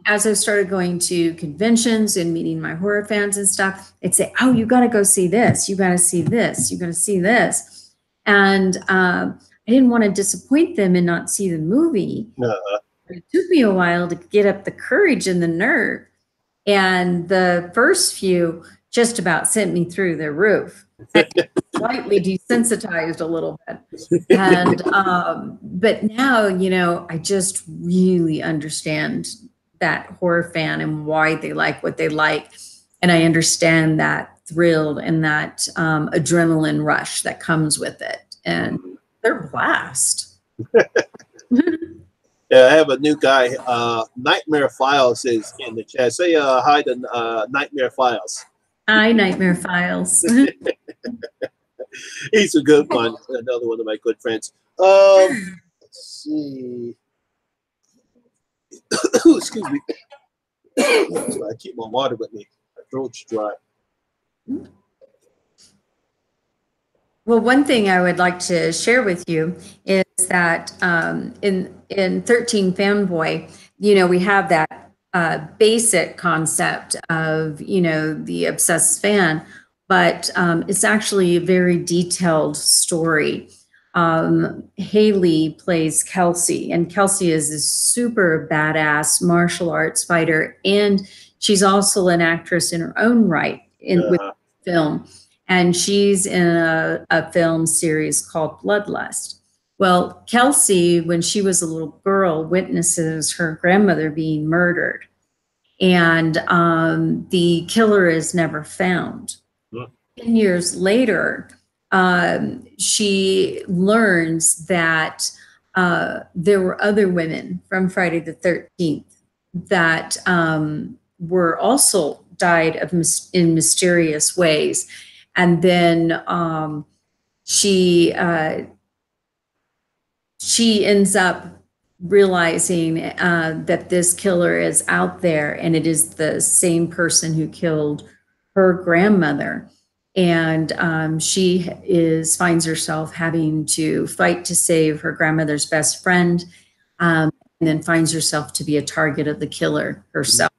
As I started going to conventions and meeting my horror fans and stuff, they'd say, "Oh, you got to go see this. You got to see this. You got to see this." And I didn't want to disappoint them and not see the movie. It took me a while to get up the courage and the nerve. And the first few just about sent me through the roof. Slightly desensitized a little bit. And but now, I just really understand that horror fan and why they like what they like. And I understand that thrill and that adrenaline rush that comes with it. And they're a blast. Yeah, I have a new guy. Nightmare Files is in the chat. Say hi to Nightmare Files. Hi, Nightmare Files. He's a good one. Another one of my good friends. Let's see. Excuse me. So I keep my water with me. My throat's dry. Well, one thing I would like to share with you is that in 13 Fanboy, we have that basic concept of, the obsessed fan, but it's actually a very detailed story. Haley plays Kelsey, and Kelsey is a super badass martial arts fighter, and she's also an actress in her own right with film. And she's in a film series called Bloodlust. Well, Kelsey, when she was a little girl, witnesses her grandmother being murdered, and the killer is never found. 10 years later, she learns that there were other women from Friday the 13th that were also died in mysterious ways. And then she ends up realizing that this killer is out there, and it is the same person who killed her grandmother. And she finds herself having to fight to save her grandmother's best friend, and then finds herself to be a target of the killer herself.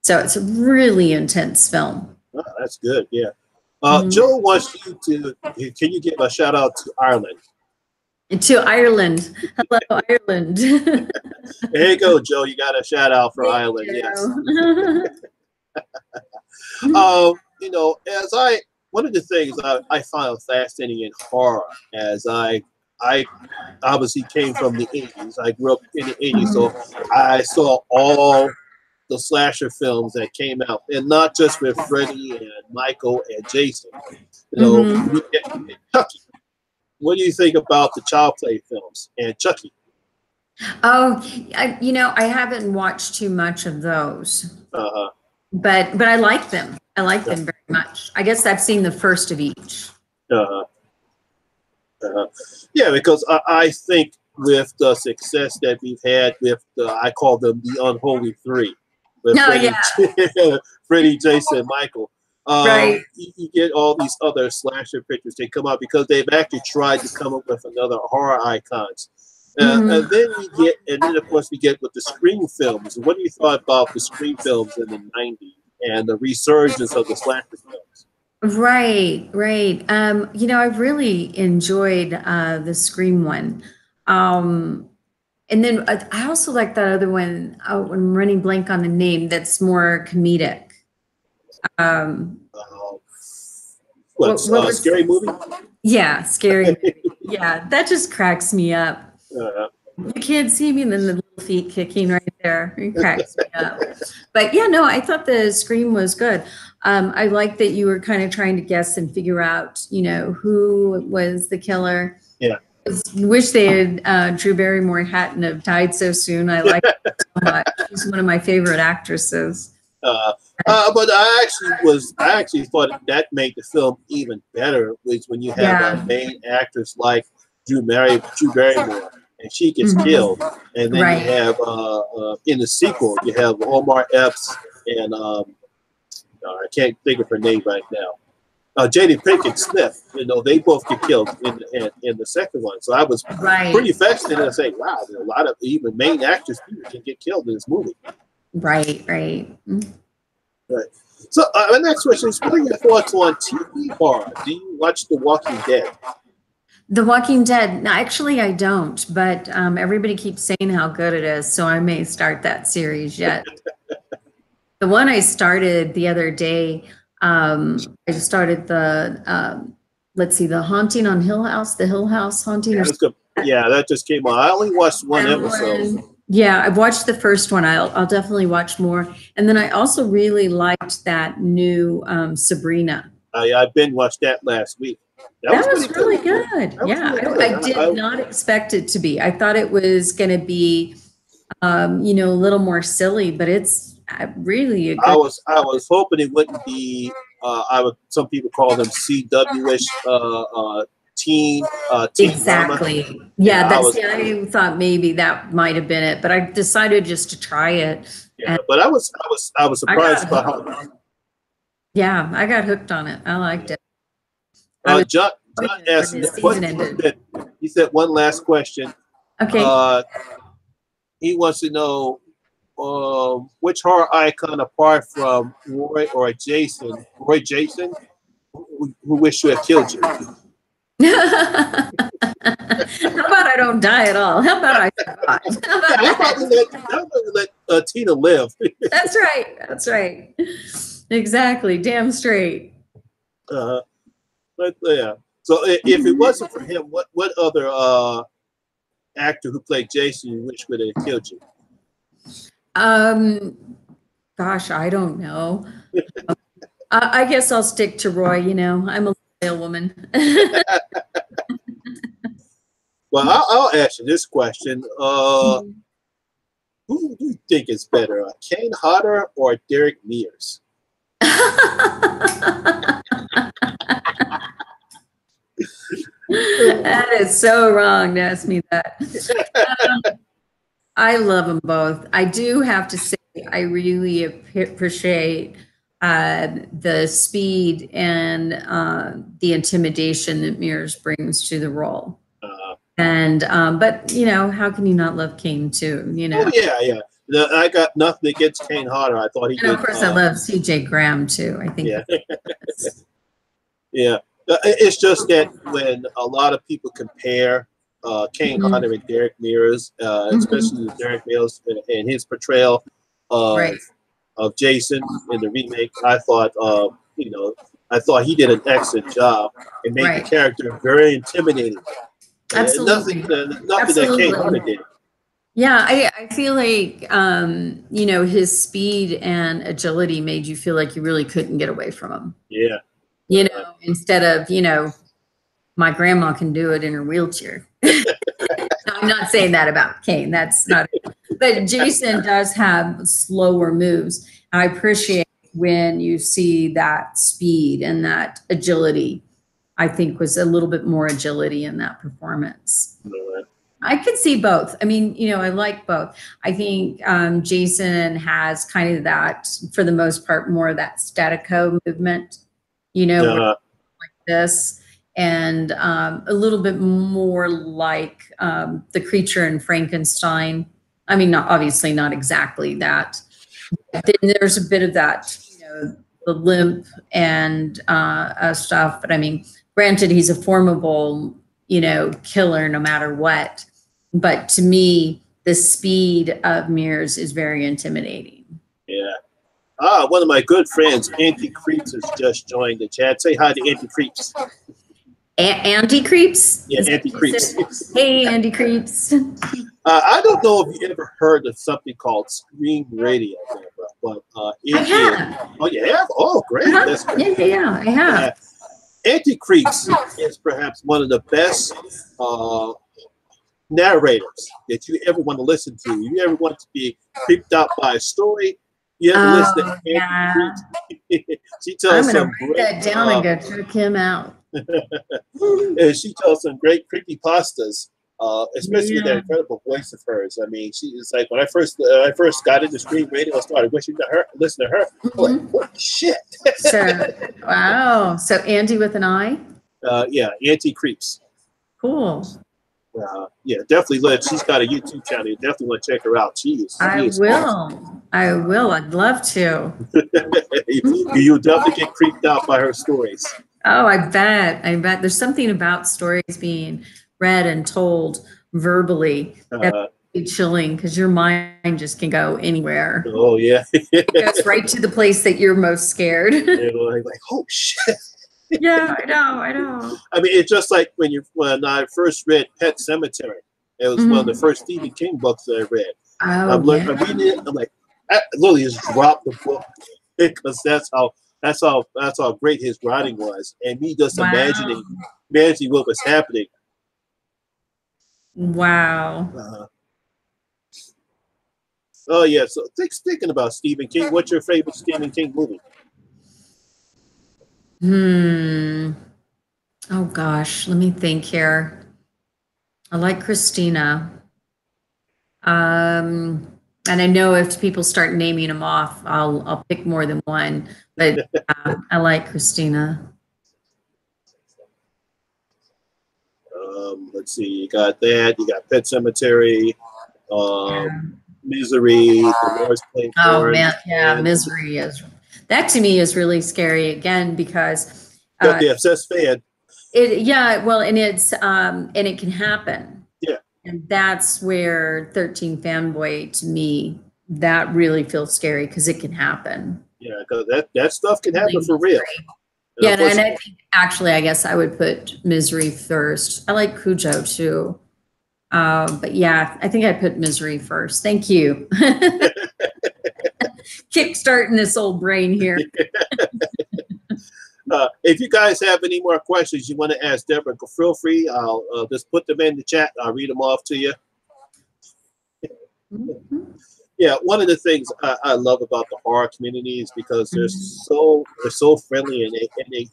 So it's a really intense film. Oh, that's good. Yeah. Joe wants you to, can you give a shout out to Ireland? To Ireland. Hello, Ireland. There you go, Joe. You got a shout out for Ireland. Yes. One of the things I found fascinating in horror, as I obviously came from the 80s. I grew up in the 80s, so I saw all the slasher films that came out, and not just with Freddy and Michael and Jason. You get Chucky. What do you think about the Child Play films and Chucky? Oh, I haven't watched too much of those, but I like them. I like them very much. I guess I've seen the first of each. Yeah, because I think with the success that we've had with I call them the unholy three. Freddy, Jason, Michael. Right. You get all these other slasher pictures. They come out because they've actually tried to come up with another horror icons. And then of course we get with the Scream films. What do you thought about the Scream films in the 90s and the resurgence of the slasher films? Right. I really enjoyed the Scream one. And then I also like that other one. I'm running blank on the name. That's more comedic. Scary Movie? Yeah, Scary. Yeah, that just cracks me up. You can't see me, and then the little feet kicking right there. It cracks me up. But yeah, no, I thought the Scream was good. I like that you were kind of trying to guess and figure out, who was the killer. Yeah. Wish they had Drew Barrymore hadn't have died so soon. I like her so much. She's one of my favorite actresses. But I actually thought that made the film even better, was when you have a main actress like Drew Barrymore, and she gets killed, and then you have in the sequel you have Omar Epps and I can't think of her name right now. Jada Pinkett Smith, they both get killed in the second one. So I was pretty fascinated to say, wow, a lot of even main actors can get killed in this movie. Right. So my next question is, what are your thoughts on TV horror? Do you watch The Walking Dead? The Walking Dead? No, actually, I don't. But everybody keeps saying how good it is, so I may start that series yet. The one I started the other day, I just started the, the Haunting on Hill House, the Hill House Haunting. Yeah, that just came on. I only watched one episode. Yeah, I've watched the first one. I'll definitely watch more. And then I also really liked that new Sabrina. I binge watched that last week. That was really good. I did not expect it to be. I thought it was going to be, a little more silly, but it's really a good. I was hoping it wouldn't be. Some people call them CW-ish teen exactly drama. Yeah, I thought maybe that might have been it, but I decided just to try it. Yeah, but I was surprised by how. Yeah, I got hooked on it. I liked it. I was John asked when the season ended. he said one last question. Okay. He wants to know which horror icon apart from Roy Jason, who wished to have killed you. How about I don't die at all? How about I survive? How about How that? about we let Tina live? That's right. That's right. Exactly. Damn straight. But yeah. So if it wasn't for him, what other actor who played Jason you wish would have killed you? Um, Gosh, I don't know. I guess I'll stick to Roy. You know, I'm a loyal woman. Well, I'll ask you this question. Who do you think is better, Kane Hodder or Derek Mears? That is so wrong to ask me that. I love them both. I do have to say, I really appreciate the speed and the intimidation that Mears brings to the role. And but you know, how can you not love Kane too? You know. Oh yeah. No, I got nothing against Kane Hodder. I thought he And did. of course, I love C.J. Graham too. I think. Yeah. Yeah. It's just that when a lot of people compare Kane Hodder and Derek Mears, especially Derek Mears and his portrayal of Jason in the remake, I thought he did an excellent job and made the character very intimidating. Absolutely. Nothing that Kane Hodder did. Yeah, I feel like you know, his speed and agility made you feel like you really couldn't get away from him. Yeah. You know, instead of, you know, my grandma can do it in her wheelchair. I'm not saying that about Kane. That's not it. But Jason does have slower moves. I appreciate when you see that speed and that agility. I think was a little bit more agility in that performance. I could see both. I mean, you know, I like both. I think Jason has kind of that, for the most part, more of that statico movement, you know, like this, and a little bit more like the creature in Frankenstein. I mean, not obviously not exactly that. But then there's a bit of that, you know, the limp and stuff. But I mean, granted, he's a formidable, you know, killer no matter what. But to me, the speed of Mears is very intimidating. Yeah. One of my good friends, Andy Creeps, has just joined the chat. Say hi to Andy Creeps. Andy Creeps? Yeah, Andy Creeps. Hey, Andy Creeps. I don't know if you ever heard of something called Scream Radio, Deborah, but I have. Oh, you have? Oh, great. That's great. Yeah, I have. Andy Creeps is perhaps one of the best narrators that you ever want to listen to. You ever want to be creeped out by a story? You ever listen to Andy Creeps? She tells I'm going to write that down and go check him out. And she tells some great creepypastas, especially that incredible voice of hers. I mean, she is like, when I first got into Scream Radio, I started listening to her. I'm like, what shit? Wow. So Andy with an I? Yeah, Andy Creeps. Cool. Yeah, definitely. She's got a YouTube channel. You definitely want to check her out. I will. I'd love to. You'll definitely get creeped out by her stories. Oh, I bet. There's something about stories being read and told verbally that's chilling, because your mind just can go anywhere. Oh yeah. It goes right to the place that you're most scared. Like, oh shit. Yeah, I know. I mean, it's just like when I first read Pet Sematary. It was one of the first Stephen King books that I read. I'm reading it. I'm like, I literally just dropped the book because that's how great his writing was, and me just imagining what was happening. Wow. Oh yeah. So thinking about Stephen King, what's your favorite Stephen King movie? Oh gosh, let me think here. I like Christina. And I know if people start naming them off, I'll pick more than one. But I like Christina. Let's see, you got that. You got Pet Cemetery, Yeah. Misery, The Lord's Oh Playthorn, man, yeah, and Misery is that to me is really scary again because got the obsessed fan. well, and it can happen. Yeah, And that's where 13 Fanboy to me that really feels scary because it can happen. yeah, because that stuff can happen Really for real. Yeah, and I think actually, I guess I would put Misery first. I like Cujo too. But yeah, I think I put Misery first. Thank you. Kickstarting this old brain here. If you guys have any more questions you want to ask Deborah, feel free. I'll just put them in the chat. I'll read them off to you. Mm-hmm. Yeah, one of the things I love about the horror community is because they're so friendly and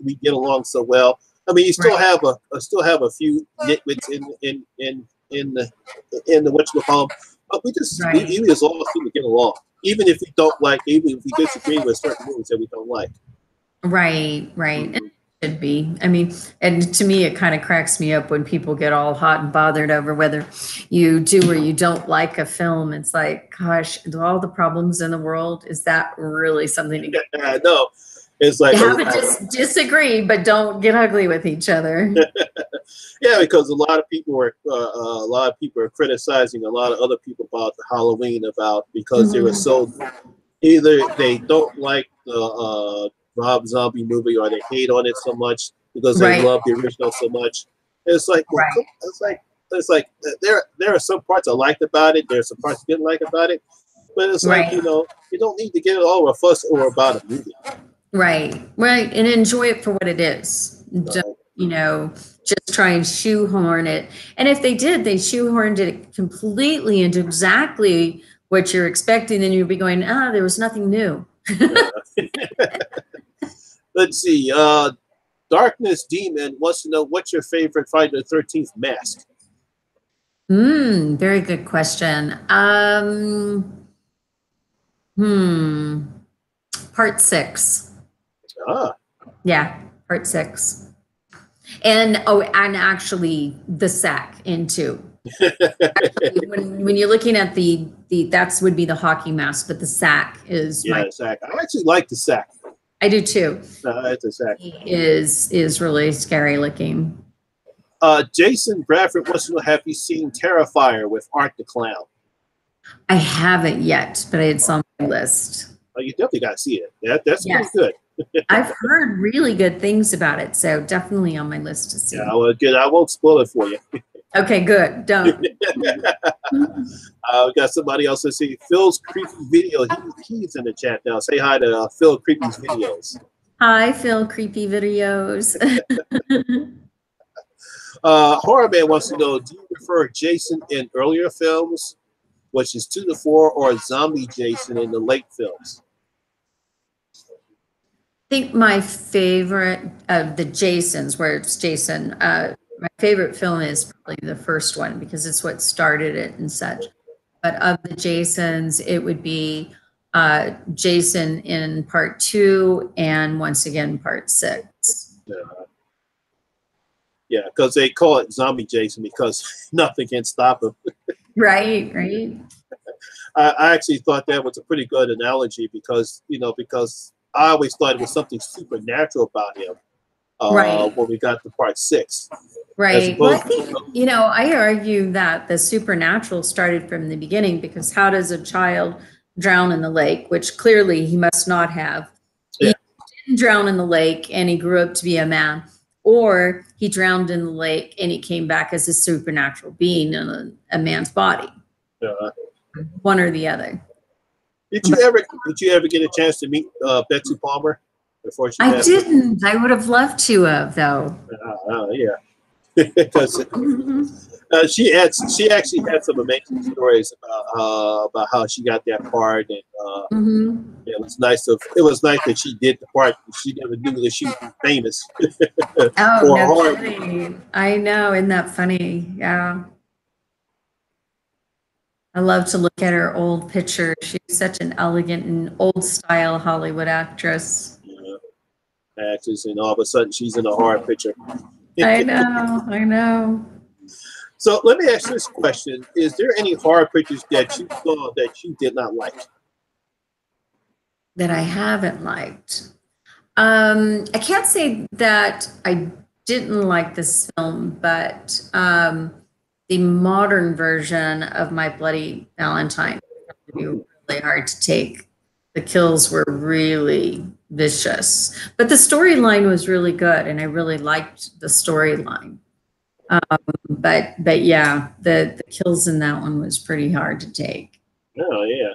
we get along so well. I mean, you still have a few nitwits in the whatchamacallit, but we just all seem to get along, even if we disagree with certain movies that we don't like. Right. Mm-hmm. It should be. I mean, and to me, it kind of cracks me up when people get all hot and bothered over whether you do or you don't like a film. It's like, gosh, all the problems in the world, is that really something to get? No, it's like you have to disagree, but don't get ugly with each other. Yeah, because a lot of people are criticizing a lot of other people about the Halloween because they were so either they don't like the Rob Zombie movie or they hate on it so much because they love the original so much. It's like, well, it's like there are some parts I liked about it. There's some parts I didn't like about it, but it's like you don't need to get it all a fuss or about a movie. Right, and enjoy it for what it is. Don't, just try and shoehorn it. And if they shoehorned it completely into exactly what you're expecting, then you'd be going, there was nothing new. Let's see. Darkness Demon wants to know what's your favorite Friday the 13th mask? Very good question. Part 6. Yeah, part 6. And actually the sack into. Actually, when you're looking at the that would be the hockey mask, but the sack is the sack. I actually like the sack. I do too. It's a sack. Is really scary looking. Jason Bradford wants to know, have you seen Terrifier with Art the Clown? I haven't yet, but it's on my list. Oh, you definitely got to see it. That's pretty good. I've heard really good things about it, so definitely on my list to see. Yeah, well, good. I won't spoil it for you. Okay, good. Don't. We got somebody else to see Phil's creepy video. He's in the chat now. Say hi to Phil Creepy's videos. Hi, Phil Creepy Videos. Horror Man wants to know, do you prefer Jason in earlier films, which is 2 to 4, or zombie Jason in the late films? I think my favorite of the Jasons, where it's Jason, my favorite film is probably the first one because it's what started it and such. But of the Jasons, it would be Jason in part 2 and once again part 6. Yeah, because they call it zombie Jason because nothing can stop him. Right. I actually thought that was a pretty good analogy because I always thought it was something supernatural about him when we got to part 6. Right. Well, I think, I argue that the supernatural started from the beginning because how does a child drown in the lake, which clearly he must not have. Yeah. He didn't drown in the lake and he grew up to be a man, or he drowned in the lake and he came back as a supernatural being in a man's body. One or the other. Did you ever get a chance to meet Betsy Palmer before she passed? I didn't. I would have loved to have, though. Yeah, because she actually had some amazing stories about how she got that part, and it was nice that she did the part. She never knew that she was famous. I know, isn't that funny? Yeah. I love to look at her old pictures. She's such an elegant and old style Hollywood actress. Yeah, actress, and all of a sudden she's in a horror picture. I know, I know. So let me ask this question: is there any horror pictures that you saw that you did not like? That I haven't liked. I can't say that I didn't like this film, but the modern version of My Bloody Valentine was really hard to take. The kills were really vicious, but the storyline was really good, and I really liked the storyline. But yeah, the kills in that one was pretty hard to take. Oh yeah,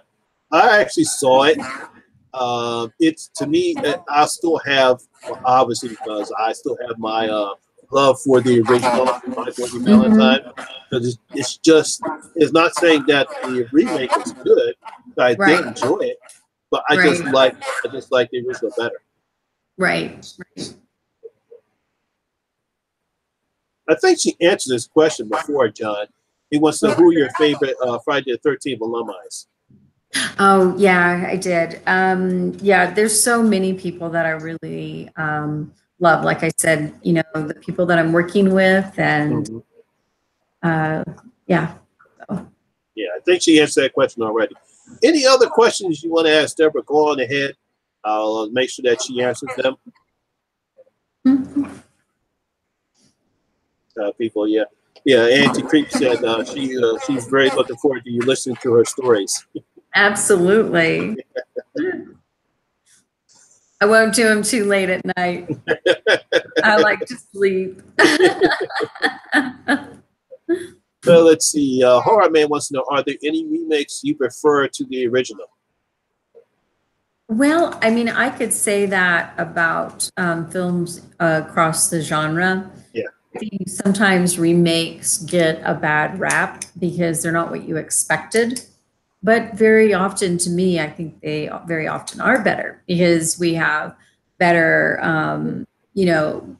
I actually saw it. It's to me, I still have, well, obviously because I still have my love for the original My Bloody Valentine. Because it's just, it's not saying that the remake is good. I did enjoy it, but I just like the original better. Right. I think she answered this question before, John. He wants to know who your favorite Friday the 13th alumni is. Oh, yeah, I did. Yeah, there's so many people that I really love. Like I said, you know, the people that I'm working with, and yeah. So. Yeah, I think she answered that question already. Any other questions you want to ask Deborah? Go on ahead. I'll make sure that she answers them. People, yeah. Auntie Creep said she's very looking forward to you listening to her stories. Absolutely. I won't do them too late at night. I like to sleep. So let's see. Horror Man wants to know: are there any remakes you prefer to the original? Well, I mean, I could say that about films across the genre. Yeah. I think sometimes remakes get a bad rap because they're not what you expected. But very often, to me, I think they very often are better because we have better, you know,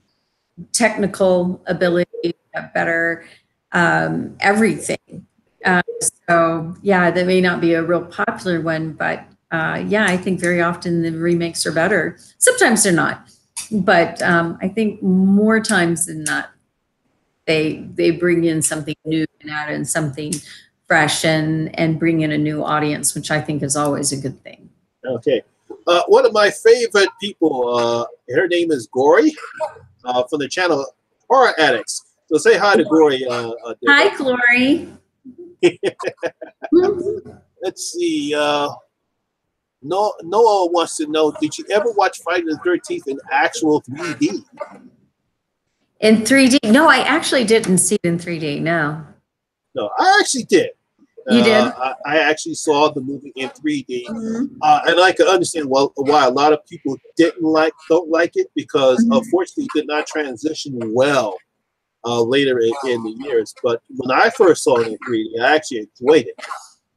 technical ability, better everything. So, yeah, that may not be a real popular one, but yeah, I think very often the remakes are better. Sometimes they're not, but I think more times than not, they bring in something new and add in something fresh and bring in a new audience, which I think is always a good thing. Okay. One of my favorite people, her name is Gory, from the channel Horror Addicts. So say hi to Gory. Hi, Glory. Let's see. Noah wants to know: did you ever watch Friday the 13th in actual 3D? In 3D? No, I actually didn't see it in 3D. No. No, I actually did. You did? I actually saw the movie in 3D, and I can understand why a lot of people don't like it because unfortunately it did not transition well later in the years. But when I first saw it in 3D, I actually enjoyed it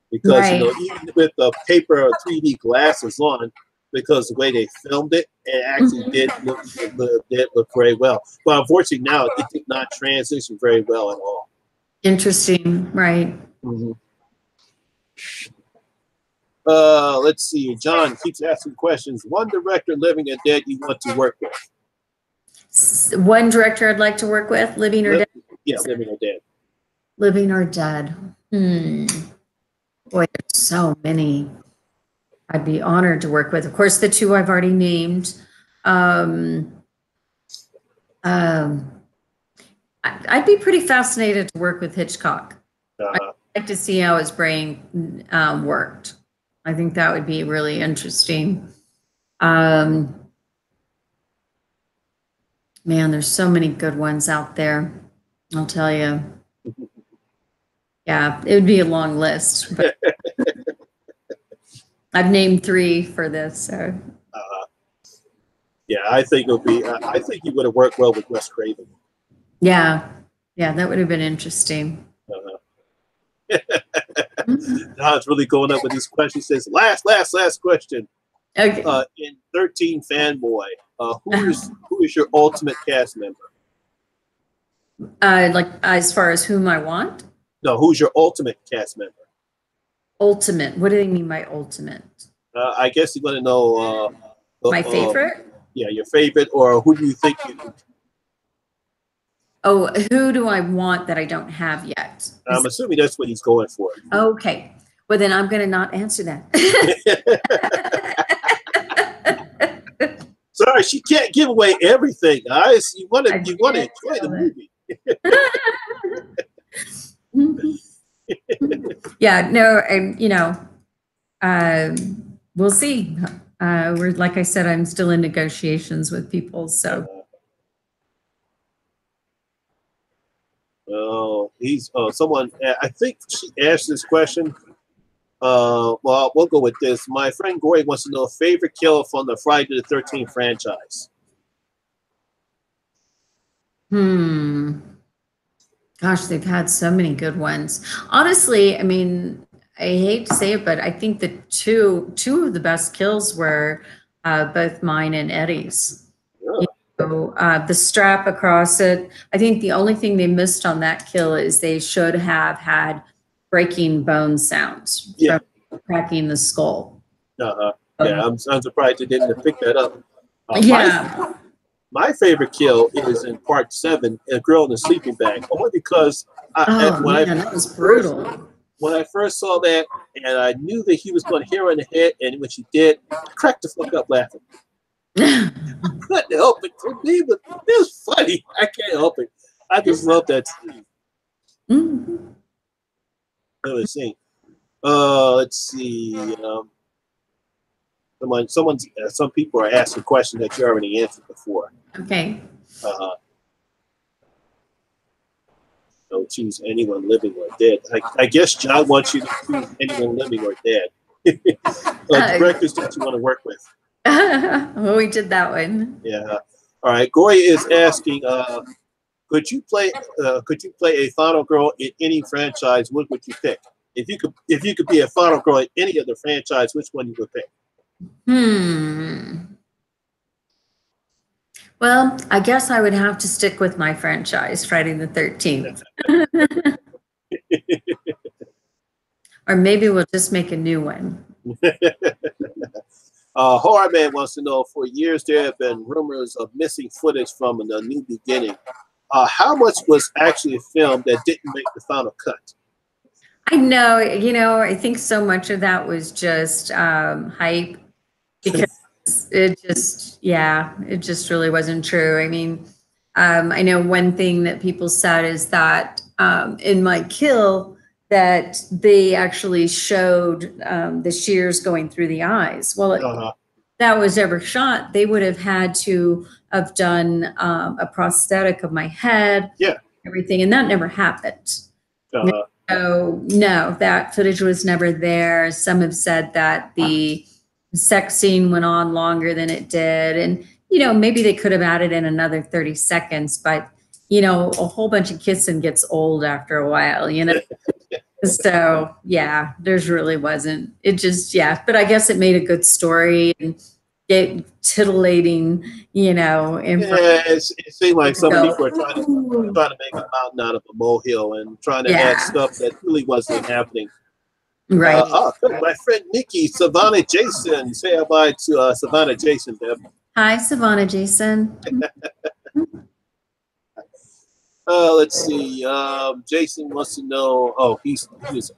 because you know, even with the paper 3D glasses on, because the way they filmed it, it actually did look very well. But unfortunately now it did not transition very well at all. Interesting, right? Let's see. John keeps asking questions. One director, living or dead, you want to work with? One director I'd like to work with, living or dead? Yeah, living or dead. Living or dead. Boy, there's so many. I'd be honored to work with. Of course, the two I've already named. I'd be pretty fascinated to work with Hitchcock. I'd like to see how his brain worked. I think that would be really interesting. Man, there's so many good ones out there. I'll tell you. Yeah, it would be a long list. But I've named 3 for this. So. Yeah, I think it'll be. I think you would have worked well with Wes Craven. Yeah, that would have been interesting. John's really going up with these questions. He says, last question. Okay. In 13 Fanboy, who is your ultimate cast member? Like as far as whom I want? No, who's your ultimate cast member? Ultimate. What do they mean by ultimate? I guess you want to know My favorite? yeah, your favorite, or who do you think you? Oh, who do I want that I don't have yet? I'm assuming that's what he's going for. Okay. Well, then I'm going to not answer that. Sorry, she can't give away everything, guys. You want to enjoy the movie. Yeah, no, and we'll see. We're like I said, I'm still in negotiations with people, so. He's someone. I think she asked this question. Well, we'll go with this. My friend Gory wants to know favorite kill from the Friday the 13th franchise. Gosh, they've had so many good ones. Honestly, I mean, I hate to say it, but I think the two of the best kills were both mine and Eddie's. Yeah. The strap across it. I think the only thing they missed on that kill is they should have had breaking bone sounds from cracking the skull. Yeah, I'm surprised they didn't pick that up. Yeah. My favorite kill is in part 7, a girl in a sleeping bag. Only because that was brutal. When I first saw that, and I knew that he was going to hit her in the head, and when she did, I cracked the fuck up laughing. I couldn't help it. To me, but it was funny. I can't help it. I just love that scene. Let's see. Some people are asking questions that you already answered before. Okay. Don't choose anyone living or dead. I guess John wants you to choose anyone living or dead. Directors that you want to work with. Well, we did that one. Yeah. All right. Goy is asking, could you play a final girl in any franchise? What would you pick? If you could be a final girl in any other franchise, which one you would pick? Well, I guess I would have to stick with my franchise, Friday the 13th. Or maybe we'll just make a new one. Horror Man wants to know, for years there have been rumors of missing footage from The New Beginning. How much was actually filmed that didn't make the final cut? I know, I think so much of that was just hype, because it just really wasn't true. I mean, I know one thing that people said is that in my kill that they actually showed the shears going through the eyes. Well, if that was ever shot, they would have had to have done a prosthetic of my head, everything, and that never happened. So no, that footage was never there. Some have said that the sex scene went on longer than it did, and maybe they could have added in another 30 seconds, but a whole bunch of kissing gets old after a while, So yeah, there's really wasn't. It just but I guess it made a good story and it titillating, it seemed like some people are trying to make a mountain out of a molehill and trying to add stuff that really wasn't happening. Right. My friend Nikki, Savannah Jason. Say hi to Savannah Jason, Deb. Hi, Savannah Jason. Let's see. Jason wants to know. Oh, he thinks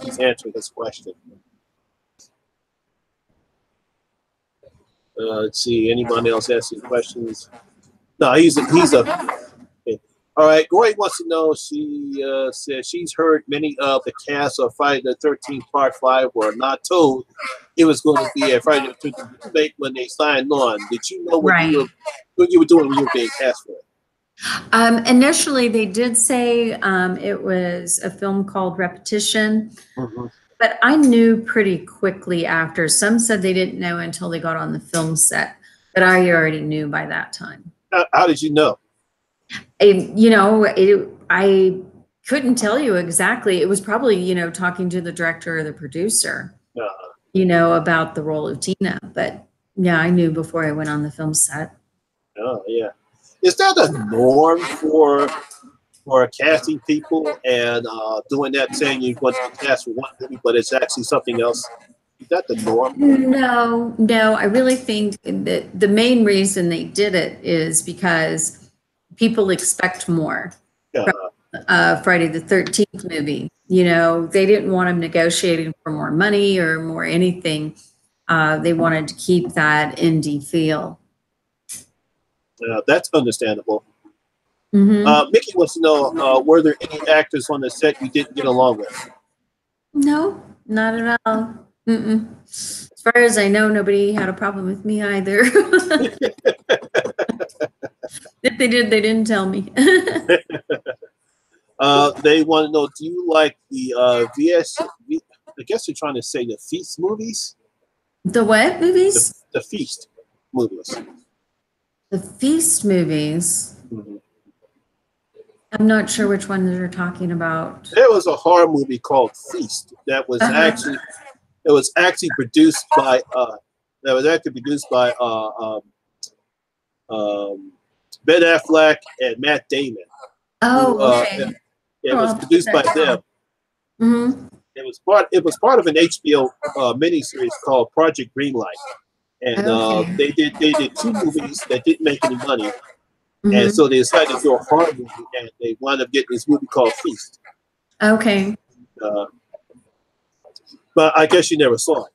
he's answering this question. Let's see. Anyone else asking questions? No, he's a. Okay. All right. Goy wants to know. She says she's heard many of the cast of Friday the 13th Part 5 were not told it was going to be a Friday the 13th remake when they signed on. Did you know what you were doing when you were being cast for it? Initially, they did say it was a film called Repetition. But I knew pretty quickly after. Some said they didn't know until they got on the film set, but I already knew by that time. How did you know? I couldn't tell you exactly. It was probably, talking to the director or the producer, about the role of Tina. But yeah, I knew before I went on the film set. Oh, yeah. Is that a norm for for casting people and doing that, saying you want to cast for one movie, but it's actually something else? Is that the norm? No, no, I really think that the main reason they did it is because people expect more Yeah. from Friday the 13th movie. You know, they didn't want them negotiating for more money or more anything. They wanted to keep that indie feel. That's understandable. Mm-hmm. Mickey wants to know, were there any actors on the set you didn't get along with? No, not at all. Mm-mm. As far as I know, nobody had a problem with me either. If they did, they didn't tell me. They want to know, do you like the I guess you're trying to say the Feast movies? The what movies? The Feast movies. The Feast movies. Mm-hmm. I'm not sure which one you're talking about. There was a horror movie called Feast that was actually produced by Ben Affleck and Matt Damon. Oh, okay. It was produced by them. Mm-hmm. It was part of an HBO miniseries called Project Greenlight, and they did 2 movies that didn't make any money, and so they decided to do a horror movie, and they wound up getting this movie called Feast. Okay. But I guess you never saw it.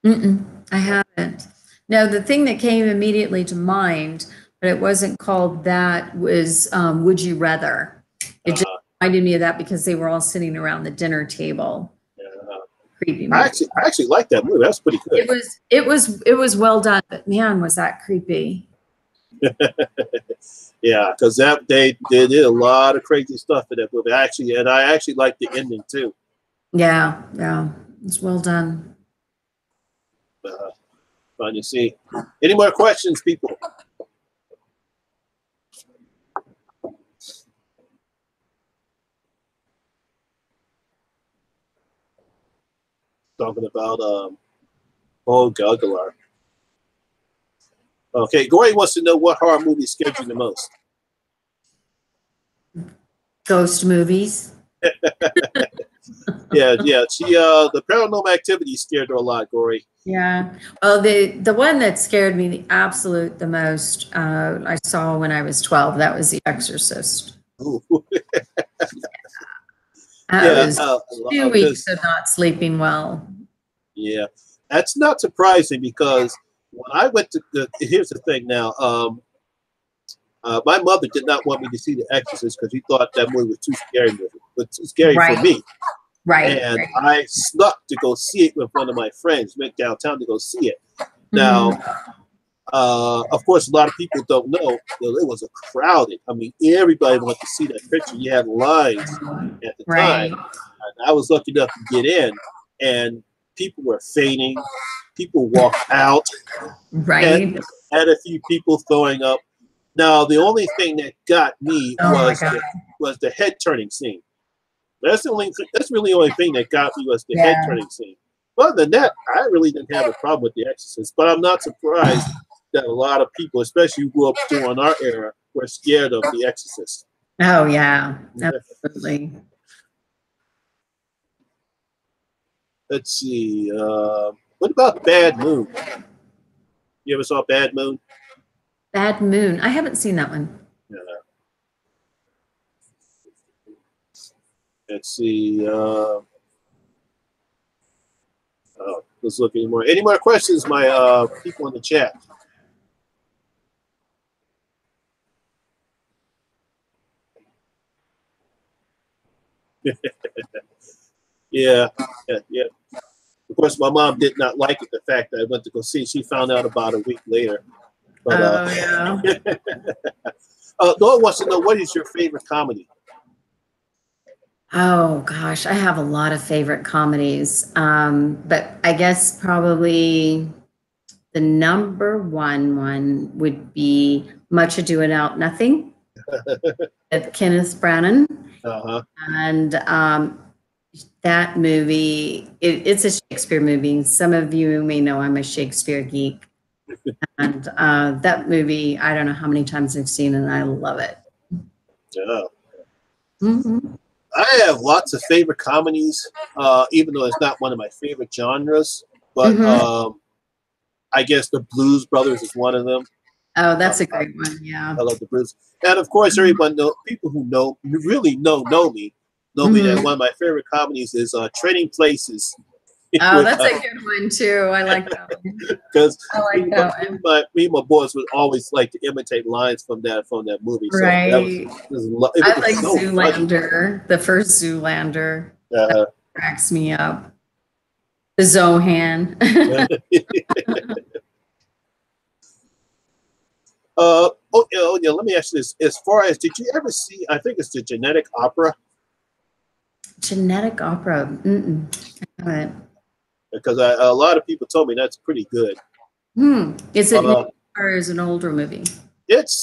Mm-mm, I haven't. No, the thing that came immediately to mind, but it wasn't called that, was Would You Rather. It just reminded me of that because they were all sitting around the dinner table. Creepy movie. I actually like that movie. That's pretty good. It was well done, but man, was that creepy. Yeah, because they did a lot of crazy stuff in that movie. I actually liked the ending too. Yeah, it's well done. Fun to see. Any more questions, people? Talking about Guggler. Okay, Gory wants to know what horror movie scared you the most. Ghost movies. Yeah. She the Paranormal Activity scared her a lot, Gory. Yeah. Well, the one that scared me the most I saw when I was 12. That was The Exorcist. That was 2 weeks of not sleeping well. Yeah, that's not surprising because when I went to here's the thing now. My mother did not want me to see The Exorcist because she thought that movie was too scary for me. Right. And I snuck to go see it with one of my friends. Went downtown to go see it. Now, of course, a lot of people don't know that it was a crowded. I mean, everybody wanted to see that picture. You had lines at the time. And I was lucky enough to get in, and people were fainting. People walked out. Right. And had a few people throwing up. Now, the only thing that got me was the head turning scene. That's really the only thing that got me was the head turning scene. Other than that, I really didn't have a problem with The Exorcist. But I'm not surprised that a lot of people, especially who grew up during our era, were scared of The Exorcist. Oh yeah, absolutely. Let's see. What about Bad Moon? You ever saw Bad Moon? Bad Moon. I haven't seen that one. Let's see. Let's look anymore. Any more questions, my people in the chat? Yeah. Of course, my mom did not like it, the fact that I went to go see it. She found out about a week later. But, yeah. Noah wants to know, what is your favorite comedy? Oh gosh, I have a lot of favorite comedies, but I guess probably the number one would be Much Ado About Nothing with Kenneth Branagh. And that movie, it's a Shakespeare movie. Some of you may know I'm a Shakespeare geek. And that movie, I don't know how many times I've seen it, and I love it. Yeah. Mm-hmm. I have lots of favorite comedies, even though it's not one of my favorite genres. But Mm-hmm. I guess the Blues Brothers is one of them. Oh, Uh, that's a I, great one. Yeah. I love the Blues, and of course, everyone people who really know me that Mm-hmm. one of my favorite comedies is Trading Places. Oh, With that's a good one too. I like that one. because I like that one. me and my boys would always like to imitate lines from that movie. So Right. it I was like so funny. Zoolander, the first Zoolander. That Uh, cracks me up. The Zohan. oh yeah, let me ask you this. As far as, did you ever see, I think it's the Genetic Opera? Genetic opera. Mm-mm. I haven't. Because a lot of people told me that's pretty good. Is it new Uh, or is it an older movie? it's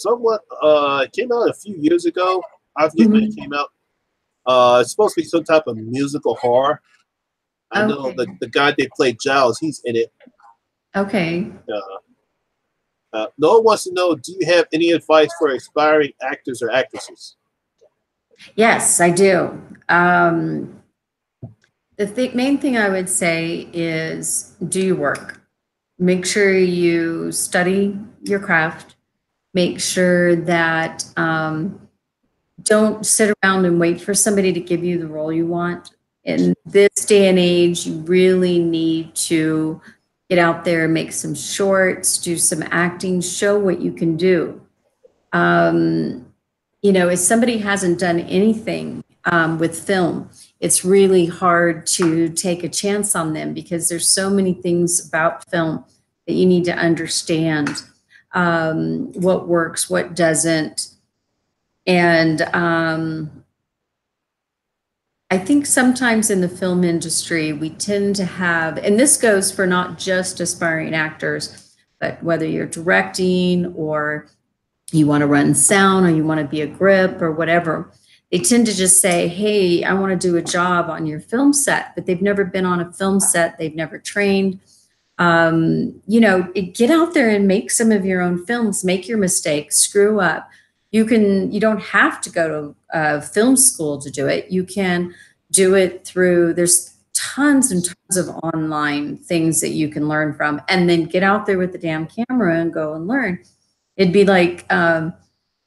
somewhat, it came out a few years ago. I forget when it Mm-hmm. came out. It's supposed to be some type of musical horror. I know Okay. the guy they played Giles, he's in it. Okay. No one wants to know, do you have any advice for aspiring actors or actresses? Yes, I do. The main thing I would say is do your work. Make sure you study your craft. Make sure that don't sit around and wait for somebody to give you the role you want. In this day and age, you really need to get out there, make some shorts, do some acting, show what you can do. Um, if somebody hasn't done anything with film, it's really hard to take a chance on them because there's so many things about film that you need to understand, what works, what doesn't. And I think sometimes in the film industry, we tend to have, and this goes for not just aspiring actors, but whether you're directing or you want to run sound or you want to be a grip or whatever, they tend to just say, hey, I want to do a job on your film set, but they've never been on a film set, they've never trained. Get out there and make some of your own films, make your mistakes, screw up. You don't have to go to film school to do it. You can do it through, there's tons and tons of online things that you can learn from, and then get out there with the damn camera and go and learn. It'd be like,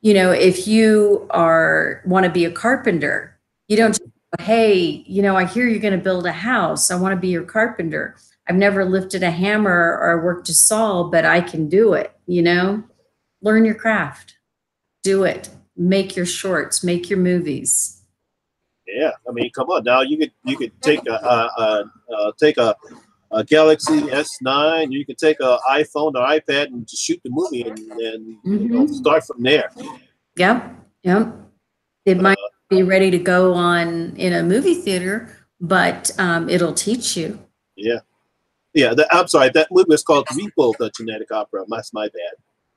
if you want to be a carpenter, you don't, hey, I hear you're going to build a house. I want to be your carpenter. I've never lifted a hammer or worked a saw, but I can do it. Learn your craft, do it, make your shorts, make your movies. Yeah, I mean, come on now. You could take a Galaxy S9. You could take an iPhone or iPad and just shoot the movie and start from there. Yep, yep. It might be ready to go on in a movie theater, but it'll teach you. Yeah. Yeah, I'm sorry. That movie was called Repo, the Genetic Opera. That's my bad.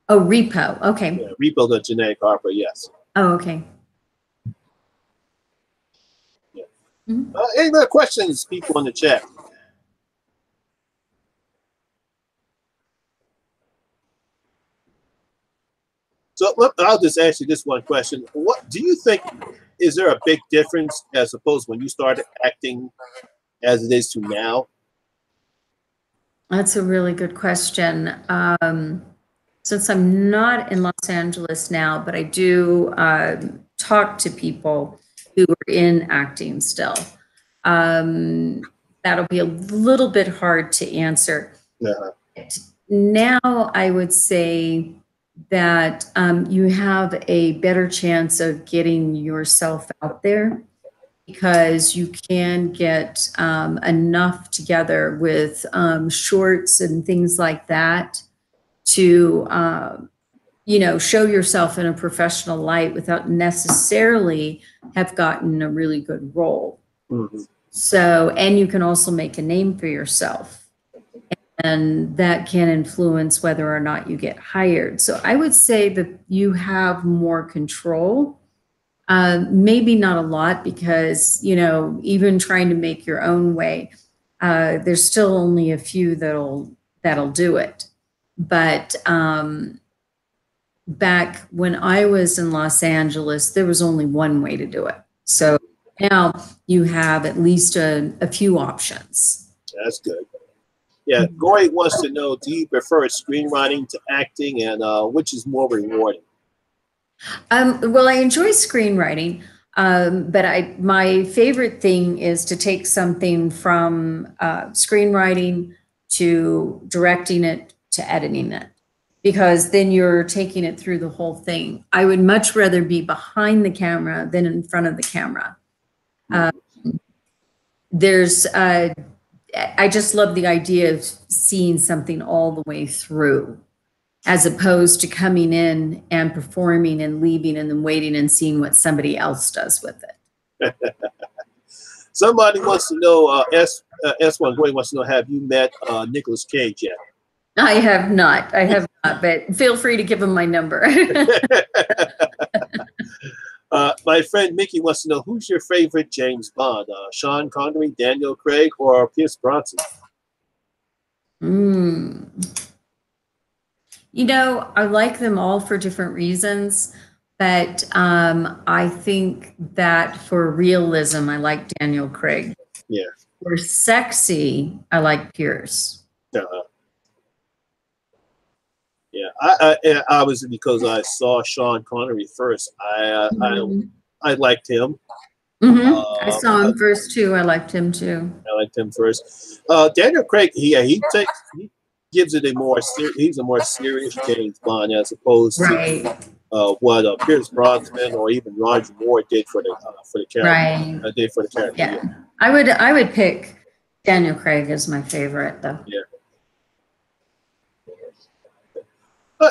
Oh, Repo. Okay. Yeah, Repo, the Genetic Opera. Yes. Oh, okay. Yeah. Any other questions, people in the chat? So I'll just ask you this one question. What do you think? Is there a big difference as opposed when you started acting as it is to now? That's a really good question. Since I'm not in Los Angeles now, but I do talk to people who are in acting still. That'll be a little bit hard to answer. Now, I would say that you have a better chance of getting yourself out there because you can get enough together with shorts and things like that to show yourself in a professional light without necessarily have gotten a really good role. Mm-hmm. So, and you can also make a name for yourself, and that can influence whether or not you get hired. So I would say that you have more control. Maybe not a lot because, even trying to make your own way, there's still only a few that'll do it. But back when I was in Los Angeles, there was only one way to do it. So now you have at least a few options. That's good. Yeah, Gory wants to know, do you prefer screenwriting to acting, and which is more rewarding? Well, I enjoy screenwriting, but my favorite thing is to take something from screenwriting to directing it to editing it, because then you're taking it through the whole thing. I would much rather be behind the camera than in front of the camera. I just love the idea of seeing something all the way through, as opposed to coming in and performing and leaving and then waiting and seeing what somebody else does with it. Somebody wants to know, S1 Gory wants to know, have you met Nicolas Cage yet? I have not, but feel free to give him my number. My friend Mickey wants to know, who's your favorite James Bond? Sean Connery, Daniel Craig, or Pierce Brosnan? You know, I like them all for different reasons, but I think that for realism, I like Daniel Craig. Yeah. For sexy, I like Pierce. Yeah, I obviously, because I saw Sean Connery first, I liked him. I saw him first too. I liked him too. I liked him first. Daniel Craig, he gives it he's a more serious James Bond, as opposed to what Pierce Brosnan or even Roger Moore did for the character. Right. Did for the character. Yeah. I would pick Daniel Craig as my favorite, though. Yeah.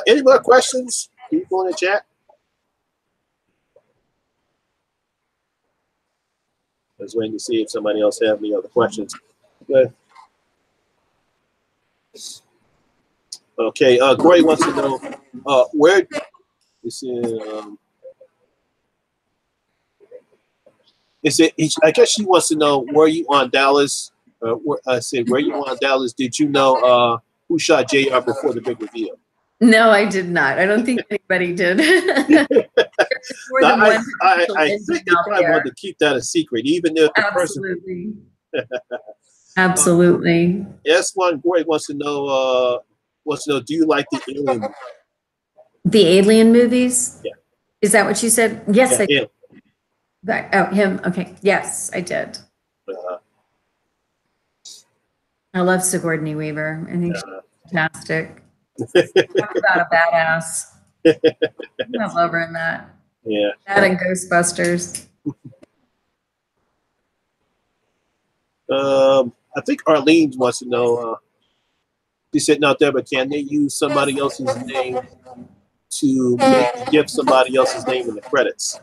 Any more questions? People in the chat? I was waiting to see if somebody else had any other questions. Good. Okay, Gory wants to know where this is. I guess she wants to know, were you on Dallas? Were you on Dallas? Did you know who shot JR before the big reveal? No, I did not. I don't think anybody did. I think they probably wanted to keep that a secret, even if the Absolutely. Absolutely. S1 Gory wants to know, do you like the Alien movies? The Alien movies? Yeah. Is that what you said? Yes, yeah, I did. Oh, him. Okay. Yes, I did. I love Sigourney Weaver. I think she's fantastic. Talk about a badass. I love her in that. Yeah. That and Ghostbusters. I think Arlene wants to know. She said, "Now, Deborah, can they use somebody else's name to give somebody else's name in the credits?"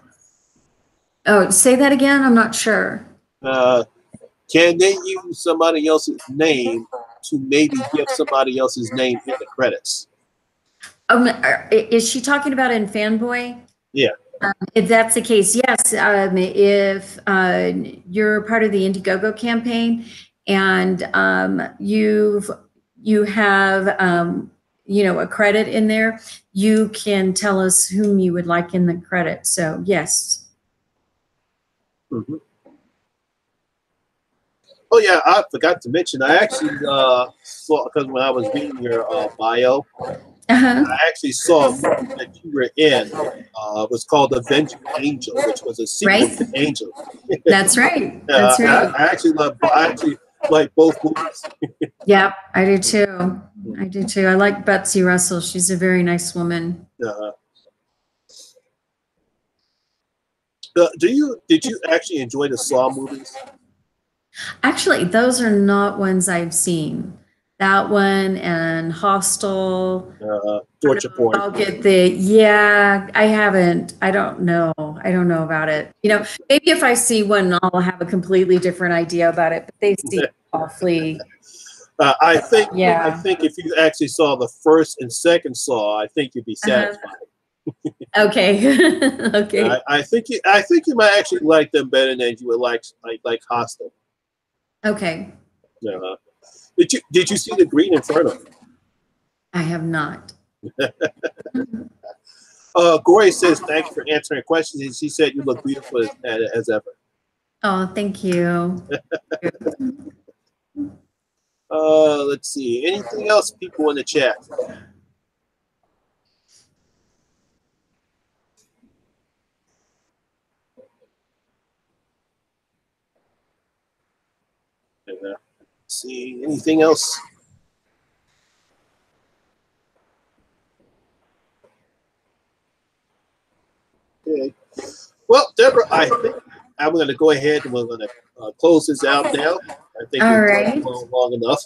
Oh, say that again. I'm not sure. Can they use somebody else's name to maybe give somebody else's name in the credits? Is she talking about in Fanboy? Yeah. If that's the case, yes. If you're part of the Indiegogo campaign and you have a credit in there, you can tell us whom you would like in the credit. So yes. Mm-hmm. Oh yeah, I forgot to mention. I actually saw, because when I was reading your bio, I actually saw a movie that you were in. It was called Avenging Angel, which was a sequel to Angel. That's right. That's right. I actually like both movies. Yep, I do too. I do too. I like Betsy Russell. She's a very nice woman. Did you actually enjoy the Saw movies? Actually, those are not ones I've seen. That one and Hostel. Torture Porn. I'll get I haven't. I don't know about it. Maybe if I see one, I'll have a completely different idea about it. But they seem awfully. I think if you actually saw the first and second Saw, I think you'd be satisfied. Okay. Okay. I think you might actually like them better than you would like Hostel. Okay. Did you see the Green Inferno? I have not. Gloria says thank you for answering questions, and she said you look beautiful as ever. Oh, thank you. Let's see. Anything else, people in the chat? Let's see. Anything else? Okay. Well, Deborah, I think I'm going to go ahead and we're going to close this out now. I think we've gone long enough.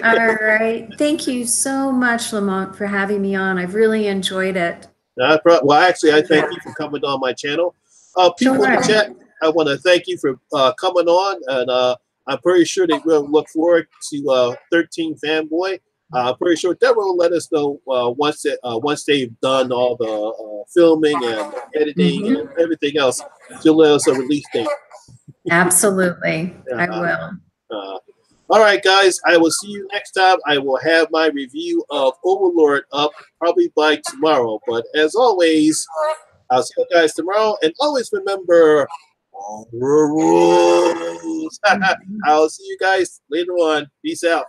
All right. Thank you so much, Lamont, for having me on. I've really enjoyed it. Well, actually, I thank you for coming on my channel. People in the chat, I want to thank you for coming on, and I'm pretty sure they will look forward to 13 Fanboy. I'm pretty sure Deborah will let us know once they've done all the filming and editing and everything else. She'll let us a release date. Absolutely, I will. All right, guys, I will see you next time. I will have my review of Overlord up probably by tomorrow. But as always, I'll see you guys tomorrow. And always remember, rules. I'll see you guys later on. Peace out.